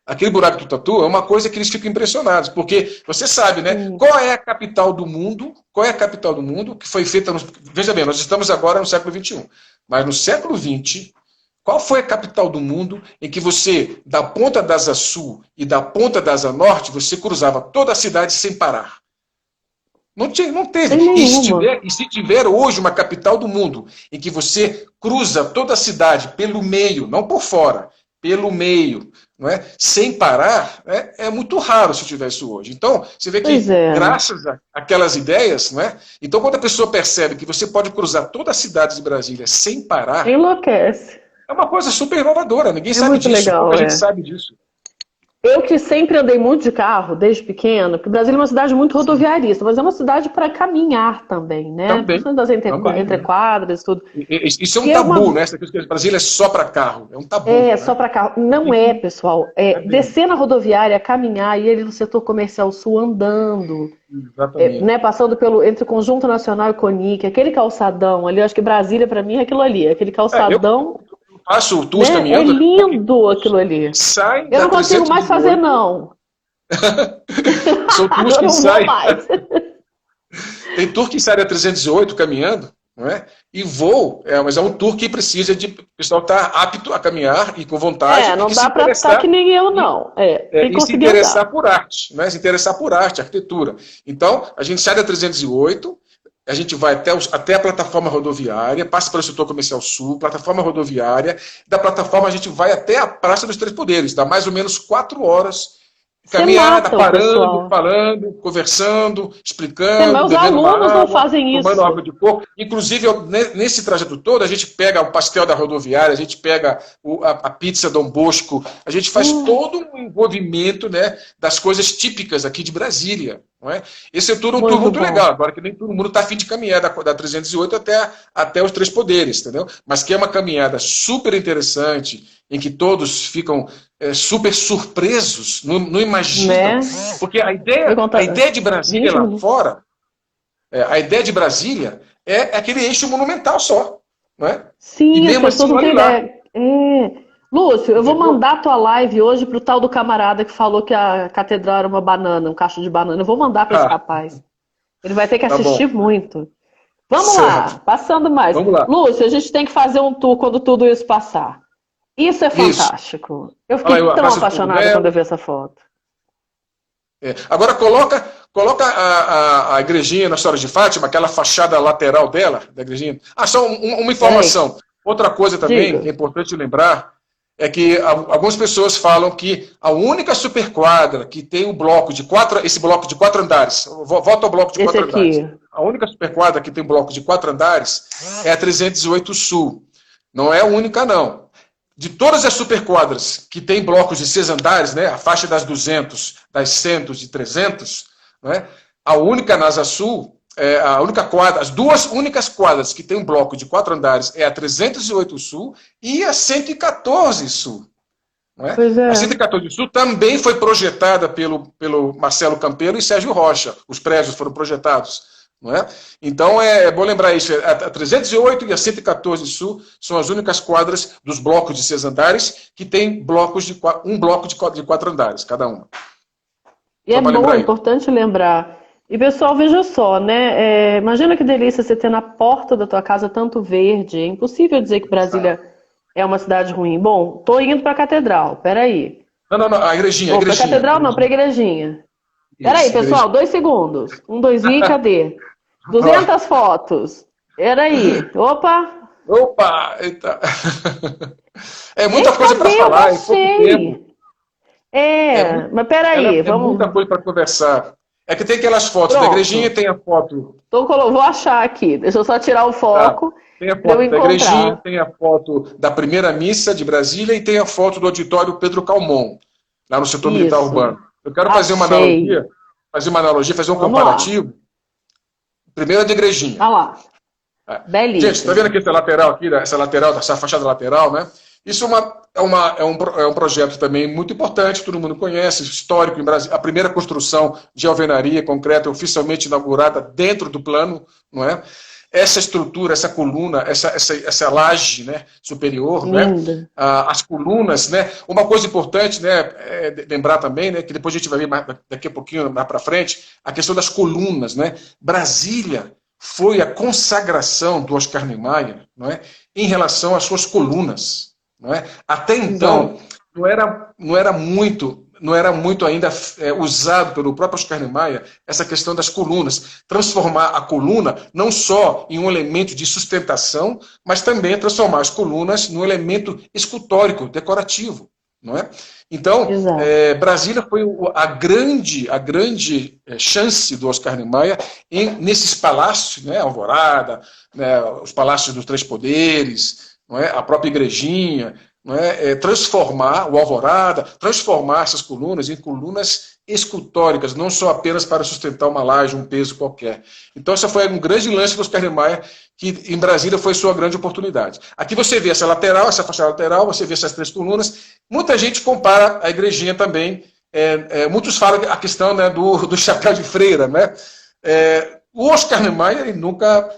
Aquele buraco do Tatu é uma coisa que eles ficam impressionados, porque você sabe, né? Qual é a capital do mundo? Qual é a capital do mundo que foi feita... Veja bem, nós estamos agora no século XXI, mas no século XX, qual foi a capital do mundo em que você, da ponta da Asa Sul e da ponta da Asa Norte, você cruzava toda a cidade sem parar? Não teve. E se tiver hoje uma capital do mundo em que você cruza toda a cidade pelo meio, não por fora, pelo meio, não é? Sem parar, é muito raro se tiver isso hoje. Então, você vê que, graças àquelas ideias, não é? Então, quando a pessoa percebe que você pode cruzar toda a cidade de Brasília sem parar, enlouquece. É uma coisa super inovadora, ninguém sabe disso, legal, pouca gente sabe disso. Eu que sempre andei muito de carro, desde pequeno, porque Brasília é uma cidade muito rodoviarista, mas é uma cidade para caminhar também, né? Principalmente das entrequadras e tudo. Isso é um tabu, né? Essa coisa que Brasília é só para carro. É um tabu. É, só para carro. Não é, pessoal. Descer na rodoviária, caminhar, e ele no setor comercial sul andando. Exatamente. Né, passando entre o Conjunto Nacional e Conic, aquele calçadão ali, eu acho que Brasília para mim é aquilo ali, aquele calçadão. Eu faço tours caminhando. É lindo aquilo ali. Eu não consigo mais fazer, não. São tours que saem. Tem tour que sai da 308 caminhando, não é? E voo, mas é um tour que precisa de pessoal estar apto a caminhar e com vontade. Não dá para estar que nem eu, não. E se interessar por arte, né? Se interessar por arte, arquitetura. Então, a gente sai da 308, a gente vai até a plataforma rodoviária, passa pelo setor comercial sul, plataforma rodoviária, da plataforma a gente vai até a Praça dos Três Poderes, dá mais ou menos 4 horas, caminhada, parando, falando, conversando, explicando. Os alunos não fazem isso. Tomando água de coco. Inclusive, nesse trajeto todo, a gente pega o pastel da rodoviária, a gente pega a pizza Dom Bosco, a gente faz todo um envolvimento, né, das coisas típicas aqui de Brasília. Não é? Esse é um tour muito legal, agora que nem todo mundo está a fim de caminhar da 308 até os Três Poderes, entendeu? Mas que é uma caminhada super interessante, em que todos ficam super surpresos, não imaginam. Né? Porque a ideia de Brasília lá fora, a ideia de Brasília é aquele eixo monumental só. Não é? Sim, e mesmo assim, olha lá. Lúcio, eu vou mandar a tua live hoje pro tal do camarada que falou que a catedral era uma banana, um cacho de banana. Eu vou mandar para esse rapaz. Ele vai ter que assistir muito. Vamos lá, passando mais. Vamos lá. Lúcio, a gente tem que fazer um tour quando tudo isso passar. Isso é fantástico. Eu fiquei tão apaixonada quando eu vi essa foto. Agora coloca a igrejinha na História de Fátima, aquela fachada lateral dela, da igrejinha. Só uma informação. Outra coisa também que é importante lembrar é que algumas pessoas falam que a única superquadra que tem esse bloco de 4 andares, volta ao bloco de 4 andares. A única superquadra que tem bloco de 4 andares é a 308 Sul. Não é a única, não. De todas as superquadras que tem blocos de 6 andares, né, a faixa das 200, das 100 e 300, né, a única na Asa Sul, a única quadra, as duas únicas quadras que tem um bloco de 4 andares é a 308 Sul e a 114 Sul. Não é? A 114 Sul também foi projetada pelo Marcelo Campelo e Sérgio Rocha. Os prédios foram projetados. Não é? Então é bom lembrar isso. A 308 e a 114 Sul são as únicas quadras dos blocos de 6 andares que tem um bloco de 4 andares, cada uma. E é bom, é importante lembrar. E pessoal, veja só, né? Imagina que delícia você ter na porta da tua casa tanto verde. É impossível dizer que Brasília é uma cidade ruim. Bom, tô indo para a catedral, peraí. Não, a igrejinha. Para a catedral não, para a igrejinha. Peraí, pessoal, 2 segundos. 1, 2 e cadê? 200 fotos. Peraí. Opa! Eita. É muita coisa para falar, é pouco tempo. Mas peraí, vamos. Muita coisa para conversar. É que tem aquelas fotos da igrejinha, tem a foto. Então, vou achar aqui. Deixa eu só tirar o foco. Tem a foto da igrejinha, tem a foto da primeira missa de Brasília e tem a foto do auditório Pedro Calmon, lá no setor militar urbano. Eu quero fazer uma analogia, fazer um comparativo. Primeiro a de igrejinha. Olha lá. Belíssimo. Gente, está vendo aqui essa fachada lateral, né? Isso é um projeto também muito importante, todo mundo conhece, histórico em Brasília. A primeira construção de alvenaria concreta oficialmente inaugurada dentro do plano, não é? essa estrutura, essa coluna, essa laje, né, superior, né, as colunas, né, uma coisa importante, né, lembrar também, né, que depois a gente vai ver daqui a pouquinho, mais para frente, a questão das colunas, né, Brasília foi a consagração do Oscar Niemeyer, não é, em relação às suas colunas, não é? Até então, não era muito ainda usado pelo próprio Oscar Niemeyer essa questão das colunas. Transformar a coluna não só em um elemento de sustentação, mas também transformar as colunas num elemento escultórico, decorativo. Não é? Então, Brasília foi a grande chance do Oscar Niemeyer nesses palácios, né, Alvorada, né, os palácios dos Três Poderes, não é? A própria igrejinha, não é? Transformar o Alvorada, transformar essas colunas em colunas escultóricas, não só apenas para sustentar uma laje, um peso qualquer. Então, essa foi um grande lance do Oscar Niemeyer, que em Brasília foi sua grande oportunidade. Aqui você vê essa lateral, essa fachada lateral, você vê essas três colunas. Muita gente compara a igrejinha também. Muitos falam a questão, né, do chapéu de freira. Né? O Oscar Niemeyer, ele nunca...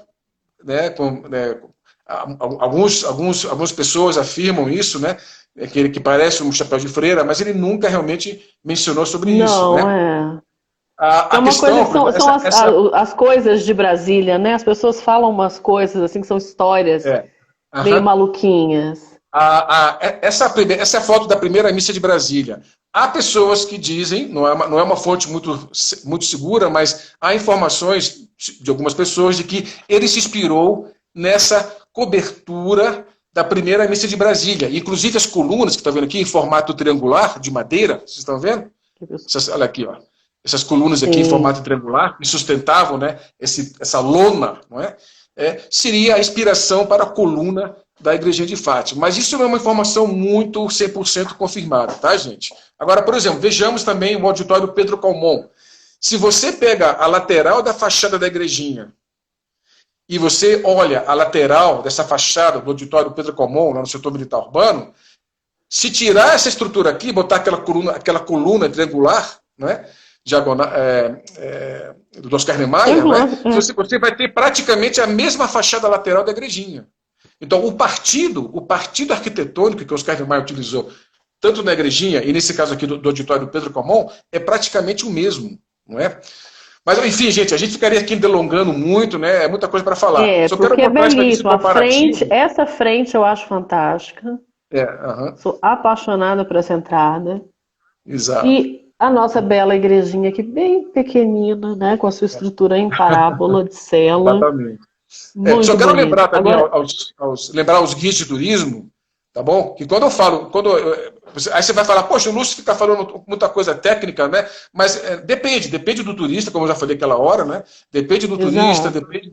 algumas pessoas afirmam isso, né? Que parece um chapéu de freira, mas ele nunca realmente mencionou sobre isso. Né? As coisas de Brasília, né? As pessoas falam umas coisas assim que são histórias meio maluquinhas. Essa é a foto da primeira missa de Brasília. Há pessoas que dizem, não é uma fonte muito segura, mas há informações de algumas pessoas de que ele se inspirou nessa cobertura da primeira missa de Brasília. Inclusive as colunas que estão vendo aqui em formato triangular, de madeira, vocês estão vendo? Olha aqui, ó. Essas colunas aqui em formato triangular, que sustentavam, né, essa lona, não é? Seria a inspiração para a coluna da Igrejinha de Fátima. Mas isso não é uma informação muito 100% confirmada, tá, gente? Agora, por exemplo, vejamos também o auditório Pedro Calmon. Se você pega a lateral da fachada da igrejinha e você olha a lateral dessa fachada do auditório Pedro Calmon, lá no setor militar urbano, se tirar essa estrutura aqui, botar aquela coluna triangular, né, diagonal, do Oscar Niemeyer, né, você vai ter praticamente a mesma fachada lateral da igrejinha. Então, o partido arquitetônico que o Oscar Niemeyer utilizou, tanto na igrejinha e nesse caso aqui do auditório Pedro Calmon, é praticamente o mesmo, não é? Mas, enfim, gente, a gente ficaria aqui delongando muito, né? É muita coisa para falar. Só quero é belíssimo. Essa frente eu acho fantástica. Sou apaixonada por essa entrada. Exato. E a nossa bela igrejinha aqui, bem pequenina, né? Com a sua estrutura em parábola de cela. Exatamente. Só quero lembrar também lembrar os guias de turismo, tá bom? Que quando eu falo, aí você vai falar, poxa, o Lúcio fica falando muita coisa técnica, né? Mas depende do turista, como eu já falei aquela hora, né? Depende do turista, depende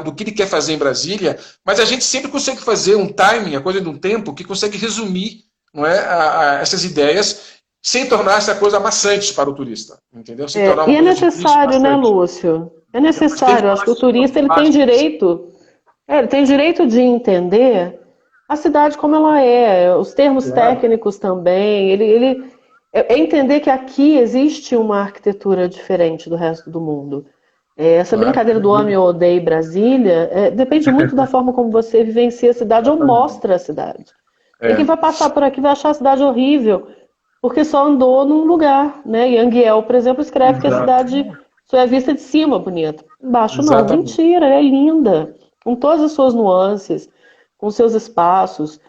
do que ele quer fazer em Brasília, mas a gente sempre consegue fazer um timing, a coisa de um tempo, que consegue resumir, não é, essas ideias sem tornar essa coisa maçante para o turista, entendeu? E é necessário, né, Lúcio? É necessário, acho que o turista ele tem direito de entender a cidade como ela é, os termos técnicos também, ele entender que aqui existe uma arquitetura diferente do resto do mundo. Essa brincadeira do homem odeia Brasília depende muito da forma como você vivencia a cidade ou mostra a cidade. E quem vai passar por aqui vai achar a cidade horrível, porque só andou num lugar, né? Yanghiel, por exemplo, escreve que a cidade só é vista de cima bonita. Embaixo não, mentira, é linda, com todas as suas nuances, com seus espaços,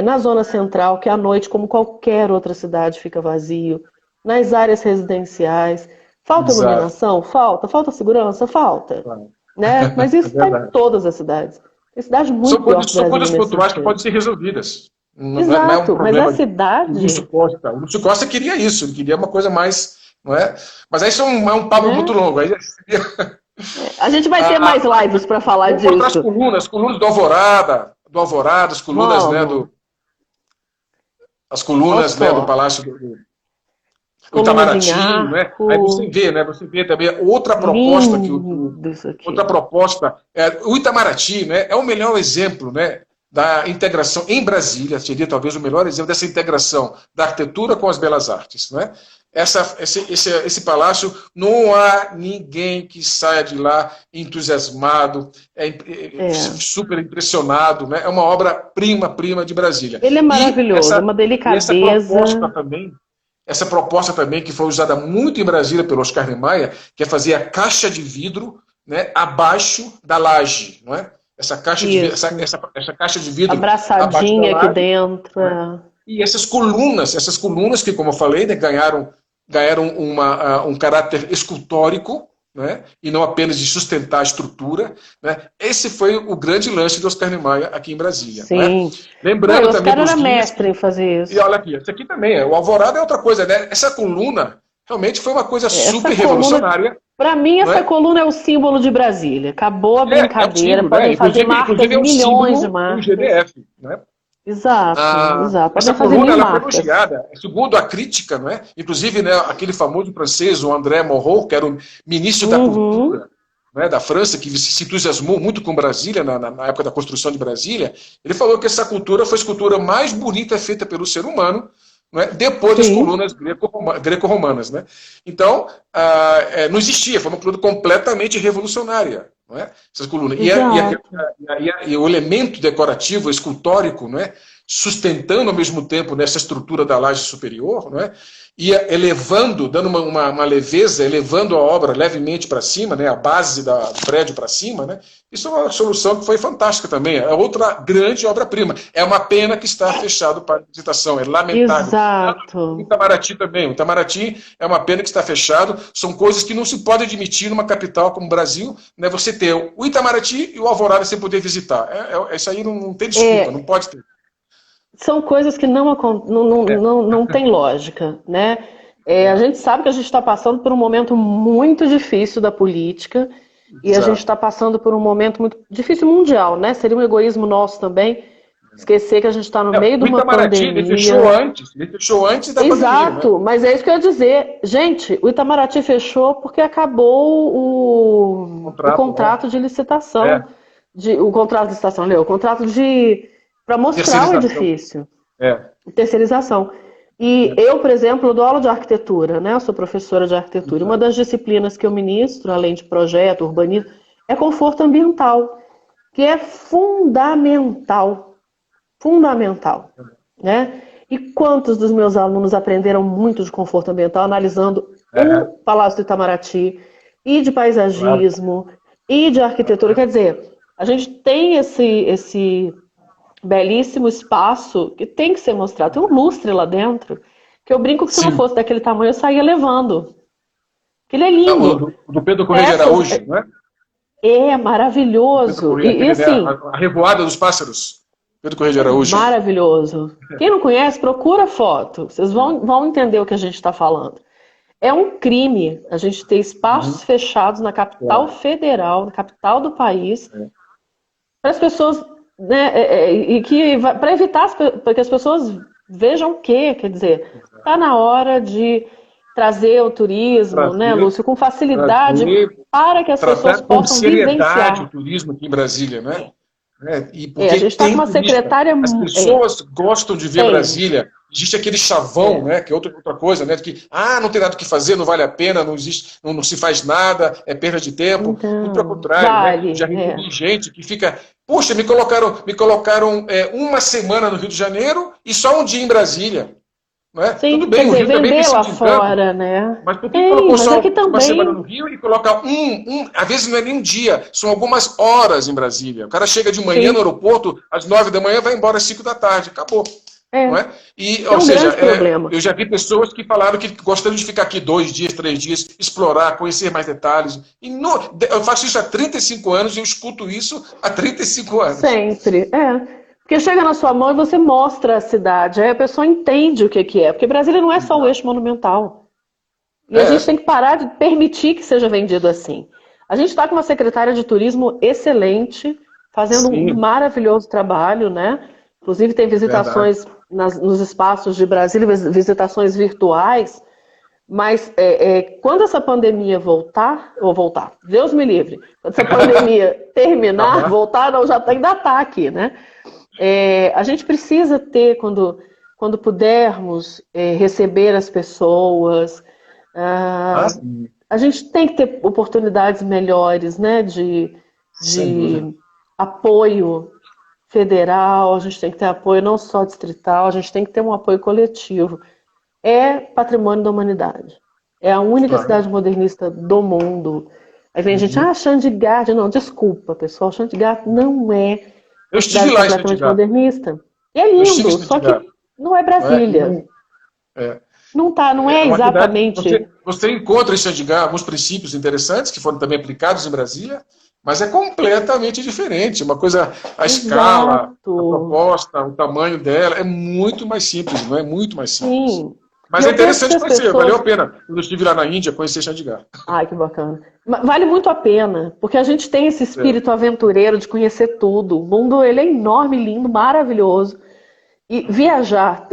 na zona central, que à noite, como qualquer outra cidade, fica vazio, nas áreas residenciais. Falta iluminação? Falta segurança? Falta. Né? Mas isso está em todas as cidades. Tem cidade muito pior que são coisas pontuais que podem ser resolvidas. Exato, mas a cidade... O Lúcio Costa queria isso, ele queria uma coisa mais... Não é? Mas aí isso é um papo muito longo. Aí a gente vai ter mais lives para falar disso. As colunas do Alvorada, as colunas, né, as colunas, né, do Palácio do Itamaraty, né? Aí você vê também outra proposta o Itamaraty, né, é o melhor exemplo, né, da integração em Brasília, seria talvez o melhor exemplo dessa integração da arquitetura com as belas artes, né? esse palácio, não há ninguém que saia de lá entusiasmado, super impressionado, né? É uma obra-prima de Brasília. Ele é maravilhoso, é uma delicadeza. Essa proposta também, que foi usada muito em Brasília pelo Oscar Niemeyer, que é fazer a caixa de vidro, né, abaixo da laje, não é? Essa caixa de vidro abraçadinha aqui dentro. Né? E essas colunas que, como eu falei, né, ganharam um caráter escultórico, né, e não apenas de sustentar a estrutura. Né? Esse foi o grande lance do Oscar Niemeyer aqui em Brasília. Sim. Né? Lembrando o também Oscar era mestre em fazer isso. E olha aqui, isso aqui também, o Alvorada é outra coisa, né? Essa coluna realmente foi uma coisa super revolucionária. Para mim, essa coluna é o símbolo de Brasília. Acabou a brincadeira. Podem fazer marcas, milhões de marcas. Do GDF, né? Exato. Essa coluna ela foi elogiada, segundo a crítica, não é? Inclusive, né, aquele famoso francês, o André Moreau, que era o ministro da Cultura, né, da França, que se entusiasmou muito com Brasília, na época da construção de Brasília, ele falou que essa cultura foi a escultura mais bonita feita pelo ser humano, não é? Depois das colunas greco-romanas. Né? Então, não existia, foi uma coluna completamente revolucionária. Não é? Essas colunas. E o elemento decorativo, escultórico, não é? Sustentando ao mesmo tempo nessa estrutura da laje superior, não é? Ia elevando, dando uma leveza, elevando a obra levemente para cima, né? A base do prédio para cima. Né? Isso é uma solução que foi fantástica também. É outra grande obra-prima. É uma pena que está fechado para visitação. É lamentável. Exato. O Itamaraty também. O Itamaraty é uma pena que está fechado. São coisas que não se pode admitir numa capital como o Brasil. Né? Você ter o Itamaraty e o Alvorada sem poder visitar. Isso aí não tem desculpa, não pode ter. São coisas que não tem lógica, né? A gente sabe que a gente está passando por um momento muito difícil da política e a gente está passando por um momento muito difícil mundial, né? Seria um egoísmo nosso também esquecer que a gente está no meio de uma pandemia. Ele fechou antes da pandemia. Exato, né? Mas é isso que eu ia dizer. Gente, o Itamaraty fechou porque acabou o contrato de licitação. O contrato de licitação, o contrato para mostrar o edifício. Terceirização. E eu, por exemplo, dou aula de arquitetura, né? Eu sou professora de arquitetura. Uma das disciplinas que eu ministro, além de projeto, urbanismo, é conforto ambiental, que é fundamental. Fundamental. Né? E quantos dos meus alunos aprenderam muito de conforto ambiental analisando o Palácio do Itamaraty, e de paisagismo, e de arquitetura. Quer dizer, a gente tem esse belíssimo espaço que tem que ser mostrado. Tem um lustre lá dentro, que eu brinco que se não fosse daquele tamanho eu saía levando. Que ele é lindo. Do Pedro Corrêa de Araújo, não é? É maravilhoso. E assim, a Revoada dos Pássaros. Pedro Corrêa de Araújo. Maravilhoso. Quem não conhece, procura foto. Vocês vão entender o que a gente está falando. É um crime a gente ter espaços fechados na capital federal, na capital do país, para as pessoas... Né, e que para evitar que as pessoas vejam o quê? Quer dizer, está na hora de trazer o turismo, né, Lúcio, com facilidade para que as pessoas possam vivenciar o turismo aqui em Brasília, né? A gente está com uma secretária... As pessoas gostam de ver Brasília. Existe aquele chavão, né, que é outra coisa, né, que não tem nada o que fazer, não vale a pena, não existe, não se faz nada, é perda de tempo. Então, muito pelo contrário, né? Já recebi gente que fica... Puxa, me colocaram uma semana no Rio de Janeiro e só um dia em Brasília. Não é? Sim, tudo bem, o Rio também tem lá fora, né? Mas por que colocou só uma semana no Rio e coloca às vezes não é nem um dia, são algumas horas em Brasília. O cara chega de manhã no aeroporto, às 9 da manhã, vai embora às 5 da tarde, acabou. Não é? Ou seja, eu já vi pessoas que falaram que gostariam de ficar aqui 2 dias, 3 dias, explorar, conhecer mais detalhes. E eu faço isso há 35 anos e eu escuto isso há 35 anos. Sempre, Porque chega na sua mão e você mostra a cidade, aí a pessoa entende o que é. Porque Brasília não é só o eixo monumental. E a gente tem que parar de permitir que seja vendido assim. A gente está com uma secretária de turismo excelente, fazendo um maravilhoso trabalho, né? Inclusive tem visitações nos espaços de Brasília, visitações virtuais, mas quando essa pandemia voltar, Deus me livre, quando essa pandemia terminar, voltar, não, ainda está aqui, né? A gente precisa ter, quando pudermos, receber as pessoas, Ah, sim. A gente tem que ter oportunidades melhores, né, de Sem dúvida. apoio federal, a gente tem que ter apoio não só distrital, a gente tem que ter um apoio coletivo. É patrimônio da humanidade. É a única Claro. cidade modernista do mundo. Aí vem a gente, Uhum. Chandigarh, não, desculpa, pessoal, Chandigarh não é Eu uma estive cidade lá em completamente Chandigarh. modernista. E é Eu estive em lindo, só Chandigarh. que não é Não é? E Brasília. não, é, Não tá, não é é uma cidade que exatamente. você encontra em Chandigarh alguns princípios interessantes que foram também aplicados em Brasília, mas é completamente diferente. Uma coisa, a escala, a Exato. proposta, o tamanho dela é muito mais simples, não é muito mais simples. Sim. E Mas é eu penso que interessante as conhecer, valeu pessoas. a pena. Quando eu estive lá na Índia, conhecer Chandigarh. Ai, que bacana. Vale muito a pena, porque a gente tem esse É. espírito aventureiro de conhecer tudo. O mundo, ele é enorme, lindo, maravilhoso. E viajar,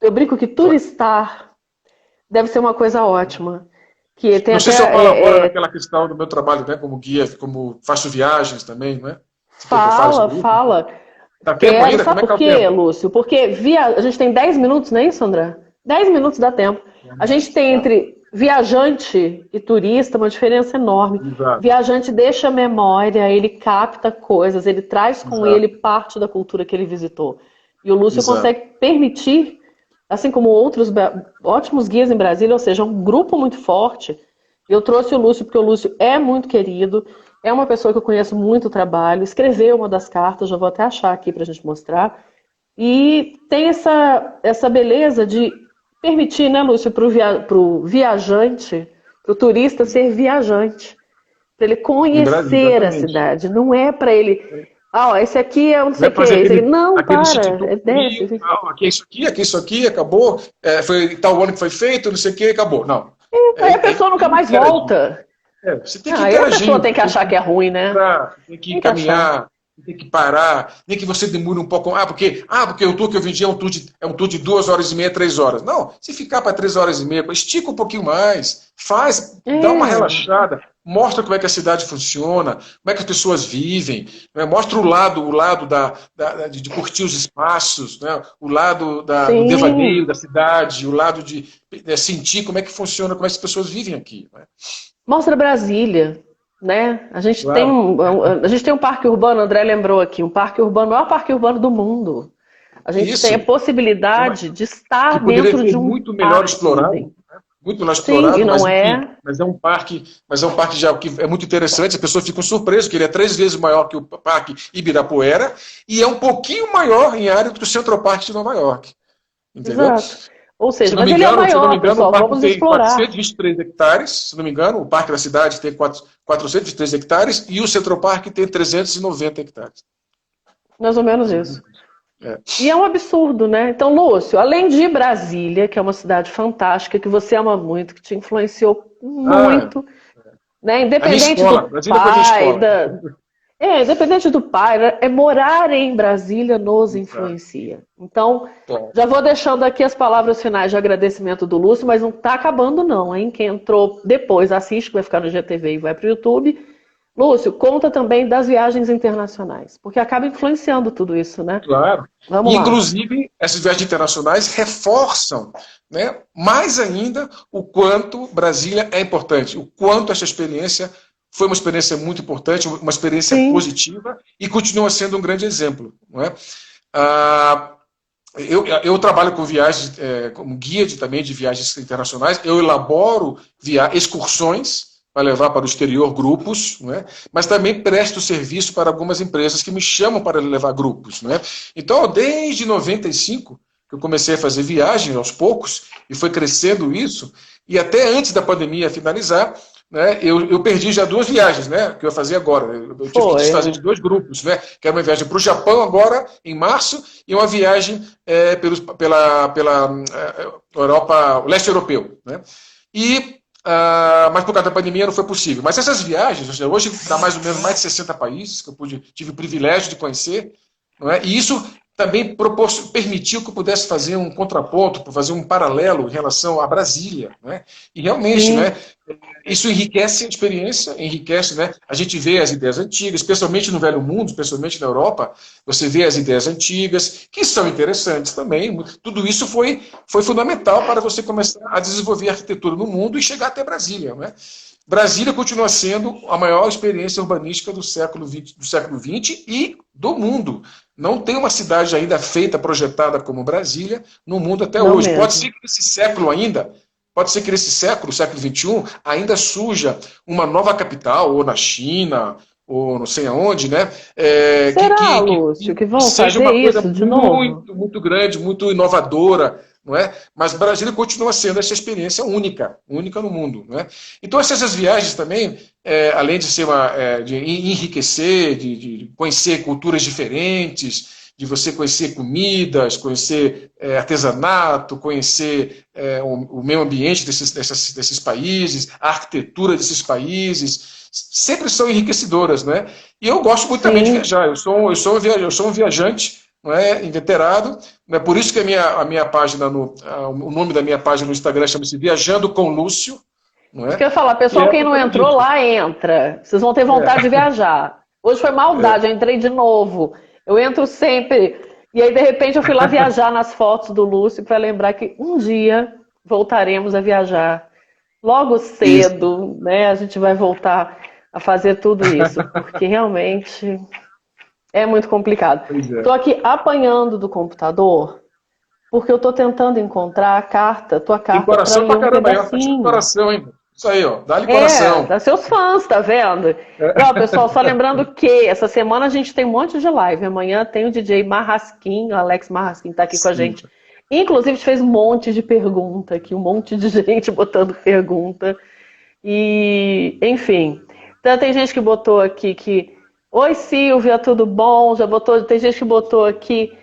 eu brinco que turistar deve ser uma coisa ótima. Que tem Não sei até. se eu colaboro naquela questão do meu trabalho, né, como guia, como faço viagens também, não é? Você quer que eu fale Fala, sobre isso? fala. Dá tempo Quero, ainda? sabe Como é que por é o quê, tempo? Lúcio? Porque a gente tem 10 minutos, não é isso, André? 10 minutos dá tempo. A gente tem Tá. entre viajante e turista uma diferença enorme. Exato, Viajante deixa a memória, ele capta coisas, ele traz com ele exato, parte da cultura que ele visitou. E o Lúcio exato. consegue permitir, assim como outros ótimos guias em Brasília, ou seja, um grupo muito forte. Eu trouxe o Lúcio porque o Lúcio é muito querido, é uma pessoa que eu conheço muito o trabalho, escreveu uma das cartas, já vou até achar aqui para a gente mostrar. E tem essa beleza de permitir, né, Lúcio, para o viajante, para o turista ser viajante, para ele Em Brasília, conhecer a exatamente. cidade. Não é para ele, esse aqui é um não Não sei é o quê, fazer esse aqui. Não, aquele city para, tour é desce. frio, não, aqui é isso aqui, acabou, foi tal ano que foi feito, não sei o que, acabou. Não. Aí a pessoa nunca Tem que mais interagir. volta. Você tem que Aí a pessoa interagir, tem você que tem achar que que é ruim, né? entrar, você tem que Tem que achar. caminhar, você tem que parar, nem que você demore um pouco. Porque o tour que eu vendi é um tour de 2 horas e meia, 3 horas. Não, se ficar para 3 horas e meia, estica um pouquinho mais, dá uma É, relaxada, mostra como é que a cidade funciona, como é que as pessoas vivem, né? Mostra o lado de curtir os espaços, né? O lado do devaneio sim. da cidade, o lado de sentir como é que funciona, como é que as pessoas vivem aqui. Né? Mostra Brasília, né? Claro. A gente tem um parque urbano, o André lembrou aqui, um parque urbano, o maior parque urbano do mundo. A gente tem a Isso. possibilidade de Que estar poderia dentro ser de um muito melhor parque. explorado, né? Muito melhor Sim, e explorado, mas não enfim, é. mas é um parque já que é muito interessante, as pessoas ficam surpresas, que ele é 3 vezes maior que o Parque Ibirapuera e é um pouquinho maior em área do que o Central Park de Nova York, entendeu? Exato. Ou Se seja, não mas me ele é o engano, se não me maior, engano, o pessoal, parque vamos tem explorar. 423 hectares, se não me engano, o Parque da Cidade tem 403 hectares e o Central Park tem 390 hectares. Mais ou menos Mais ou menos isso. isso. É. E é um absurdo, né? Então, Lúcio, além de Brasília, que é uma cidade fantástica, que você ama muito, que te influenciou Ah, muito, né? a minha Independente escola, do Brasília foi minha pai, escola. independente do pai, né? Morar em Brasília nos Exato. influencia. Então, Claro. já vou deixando aqui as palavras finais de agradecimento do Lúcio, mas não está acabando não, hein? Quem entrou depois assiste, que vai ficar no GTV e vai para o YouTube. Lúcio, conta também das viagens internacionais, porque acaba influenciando tudo isso, né? Claro. Vamos E, lá. inclusive, essas viagens internacionais reforçam, né, mais ainda o quanto Brasília é importante, o quanto essa experiência foi uma experiência muito importante, uma experiência Sim, positiva e continua sendo um grande exemplo. Não é? Ah, eu trabalho com viagens, como guia também de viagens internacionais, eu elaboro excursões para levar para o exterior grupos, né? Mas também presto serviço para algumas empresas que me chamam para levar grupos. Né? Então, desde 95, que eu comecei a fazer viagens aos poucos, e foi crescendo isso, e até antes da pandemia finalizar, né, eu perdi já 2 viagens, né, que eu ia fazer agora. Eu tive que foi. desfazer de 2 grupos, né, que era uma viagem para o Japão agora, em março, e uma viagem pela Europa, o leste europeu. Né? Mas por causa da pandemia não foi possível. Mas essas viagens, hoje dá mais ou menos mais de 60 países que eu tive o privilégio de conhecer, não é? E isso também permitiu que eu pudesse fazer um contraponto, fazer um paralelo em relação a Brasília. Né? E realmente, né, isso enriquece a experiência, enriquece, né? A gente vê as ideias antigas, especialmente no Velho Mundo, especialmente na Europa, você vê as ideias antigas, que são interessantes também. Tudo isso foi fundamental para você começar a desenvolver arquitetura no mundo e chegar até Brasília. Né? Brasília continua sendo a maior experiência urbanística do século XX e do mundo. Não tem uma cidade ainda feita, projetada como Brasília, no mundo até Não hoje. mesmo. Pode ser que nesse século ainda, pode ser que nesse século, século XXI, ainda surja uma nova capital, ou na China, ou não sei aonde, né? Será, Lúcio, que vão seja fazer uma coisa isso de novo? muito, muito grande, muito inovadora, não é? Mas Brasília continua sendo essa experiência única, única no mundo, não é? Então essas viagens também, além de ser de enriquecer, de conhecer culturas diferentes, de você conhecer comidas, conhecer artesanato, conhecer o meio ambiente desses países, a arquitetura desses países, sempre são enriquecedoras, né? E eu gosto muito também de viajar. Eu sou um viajante, não é, inveterado. Não é por isso que a minha página, o nome da minha página no Instagram chama-se Viajando com Lúcio. Não Isso é? que eu ia falar, pessoal, quem não entrou lá, entra. Vocês vão ter vontade de viajar. Hoje foi maldade, eu entrei de novo. Eu entro sempre. E aí, de repente, eu fui lá viajar nas fotos do Lúcio para lembrar que um dia voltaremos a viajar. Logo cedo, né? A gente vai voltar a fazer tudo isso, porque realmente é muito complicado. Estou aqui apanhando do computador, porque eu estou tentando encontrar a tua Tem carta, para coração ler pra um caramba aí, ó. Tá cheio de pedacinho. coração, hein? Isso aí, ó. Dá-lhe coração. Para seus fãs, tá vendo? E, ó, pessoal, só lembrando que essa semana a gente tem um monte de live. Amanhã tem o DJ Marrasquim, o Alex Marrasquim tá aqui com a gente. Inclusive, a gente fez um monte de pergunta aqui, um monte de gente botando pergunta. E, enfim. Então, tem gente que botou aqui que... Oi, Silvia, tudo bom? Tem gente que botou aqui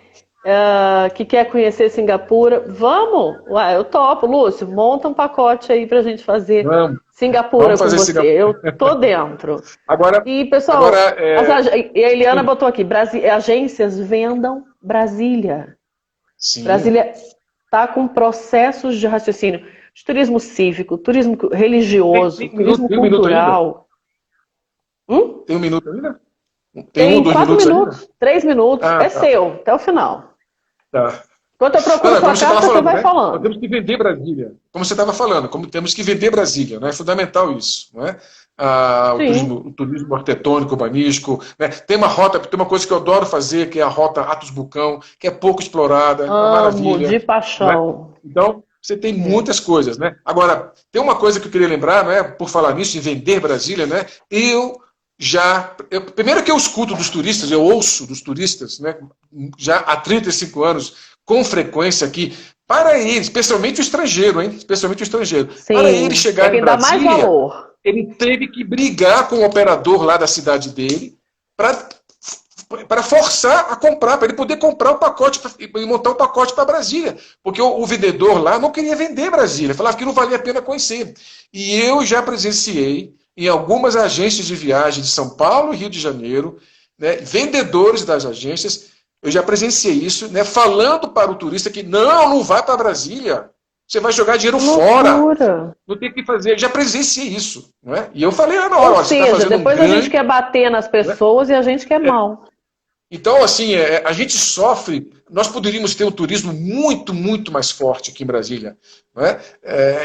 que quer conhecer Singapura. Vamos? Ué, eu topo. Lúcio, monta um pacote aí pra gente fazer Singapura Vamos fazer com você. Singapura. Eu tô dentro. Agora, E, pessoal, e a Eliana botou aqui, agências vendam Brasília. Sim. Brasília está com processos de raciocínio de turismo cívico, turismo religioso, turismo cultural. Tem um minuto ainda? Tem 4 minutos, 3 minutos. Seu, até o final. Tá. Enquanto eu procuro sua carta, você vai falando. Nós temos que vender Brasília. Como você estava falando, como temos que vender Brasília. Né? É fundamental isso. Não é? O turismo arquitetônico, urbanístico. Né? Tem uma coisa que eu adoro fazer, que é a rota Atos Bucão, que é pouco explorada. É uma maravilha. De paixão. Né? Então, você tem muitas coisas. Né? Agora, tem uma coisa que eu queria lembrar, né? Por falar nisso, em vender Brasília, né? Primeiro que eu escuto dos turistas, eu ouço dos turistas, né, já há 35 anos, com frequência aqui, para ele, especialmente o estrangeiro, hein? Especialmente o estrangeiro. Sim, para ele chegar em Brasília, mais valor. Ele teve que brigar com o operador lá da cidade dele para forçar a comprar, para ele poder comprar o pacote e montar o pacote para Brasília. Porque o vendedor lá não queria vender Brasília, falava que não valia a pena conhecer. E eu já presenciei em algumas agências de viagem de São Paulo e Rio de Janeiro, né, vendedores das agências, eu já presenciei isso, né, falando para o turista que não vai para Brasília, você vai jogar dinheiro fora, não tem o que fazer. Eu já presenciei isso. Não é? E eu falei na hora, ou seja, você tá depois a gente quer bater nas pessoas, né? E a gente quer mal. Então, assim, a gente sofre. Nós poderíamos ter um turismo muito, muito mais forte aqui em Brasília. Não é?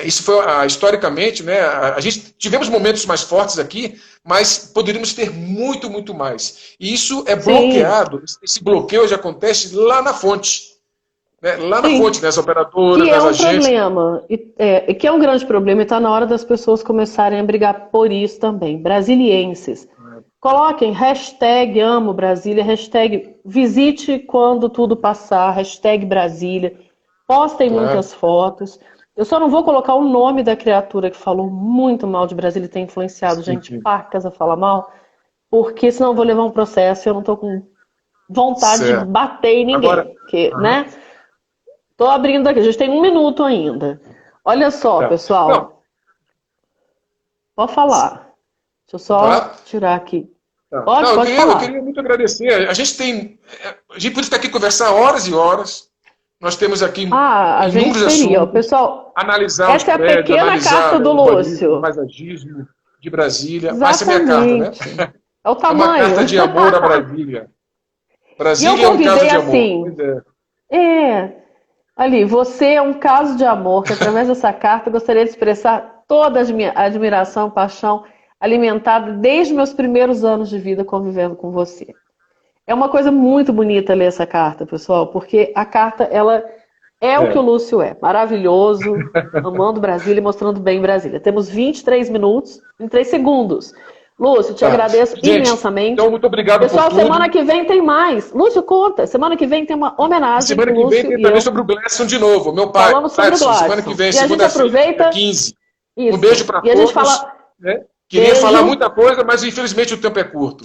Isso foi, historicamente, né, a gente tivemos momentos mais fortes aqui, mas poderíamos ter muito, muito mais. E isso é bloqueado, esse bloqueio já acontece lá na fonte. Né? Lá na fonte, nas operadoras, nas agências. Que é um grande problema e está na hora das pessoas começarem a brigar por isso também. Brasilienses. Coloquem hashtag amo Brasília, hashtag visite quando tudo passar, hashtag Brasília, postem muitas fotos. Eu só não vou colocar o nome da criatura que falou muito mal de Brasília e tem influenciado gente pacas a falar mal, porque senão eu vou levar um processo e eu não estou com vontade de bater em ninguém. Agora, né? Tô abrindo aqui, a gente tem 1 minuto ainda. Olha só, pessoal. Não. Pode falar. Deixa eu só tirar aqui. Pode, Não, pode eu falar. queria muito agradecer. A gente podia estar aqui conversar horas e horas. Nós temos aqui A gente inúmeros teria. assuntos. Pessoal, Analisar os essa é a prédios, pequena analisar carta do o urbanismo, o Lúcio. paisagismo de Brasília. Essa é a minha carta, né? Exatamente. É o É uma tamanho. carta de amor a Brasília. E eu Brasília é um caso convidei de amor. assim. Pois é. Ali, você é um caso de amor que, através dessa carta, eu gostaria de expressar toda a minha admiração, paixão, alimentada desde meus primeiros anos de vida convivendo com você. É uma coisa muito bonita ler essa carta, pessoal, porque a carta, ela é o que o Lúcio é, maravilhoso, amando Brasília e mostrando bem Brasília. Temos 23 minutos, 23 segundos. Lúcio, te agradeço Gente, imensamente. então, muito obrigado Pessoal, por tudo. semana que vem tem mais. Lúcio, conta. Semana que vem tem uma homenagem Semana pro que vem Lúcio tem e também eu. sobre o Gladson de novo, meu pai. Falamos sobre o Gladson, Gladson. semana que vem, E a gente segunda-feira, aproveita. dia 15. Isso. Um beijo para E a todos. gente fala. Né? Queria Beijo. falar muita coisa, mas infelizmente o tempo é curto.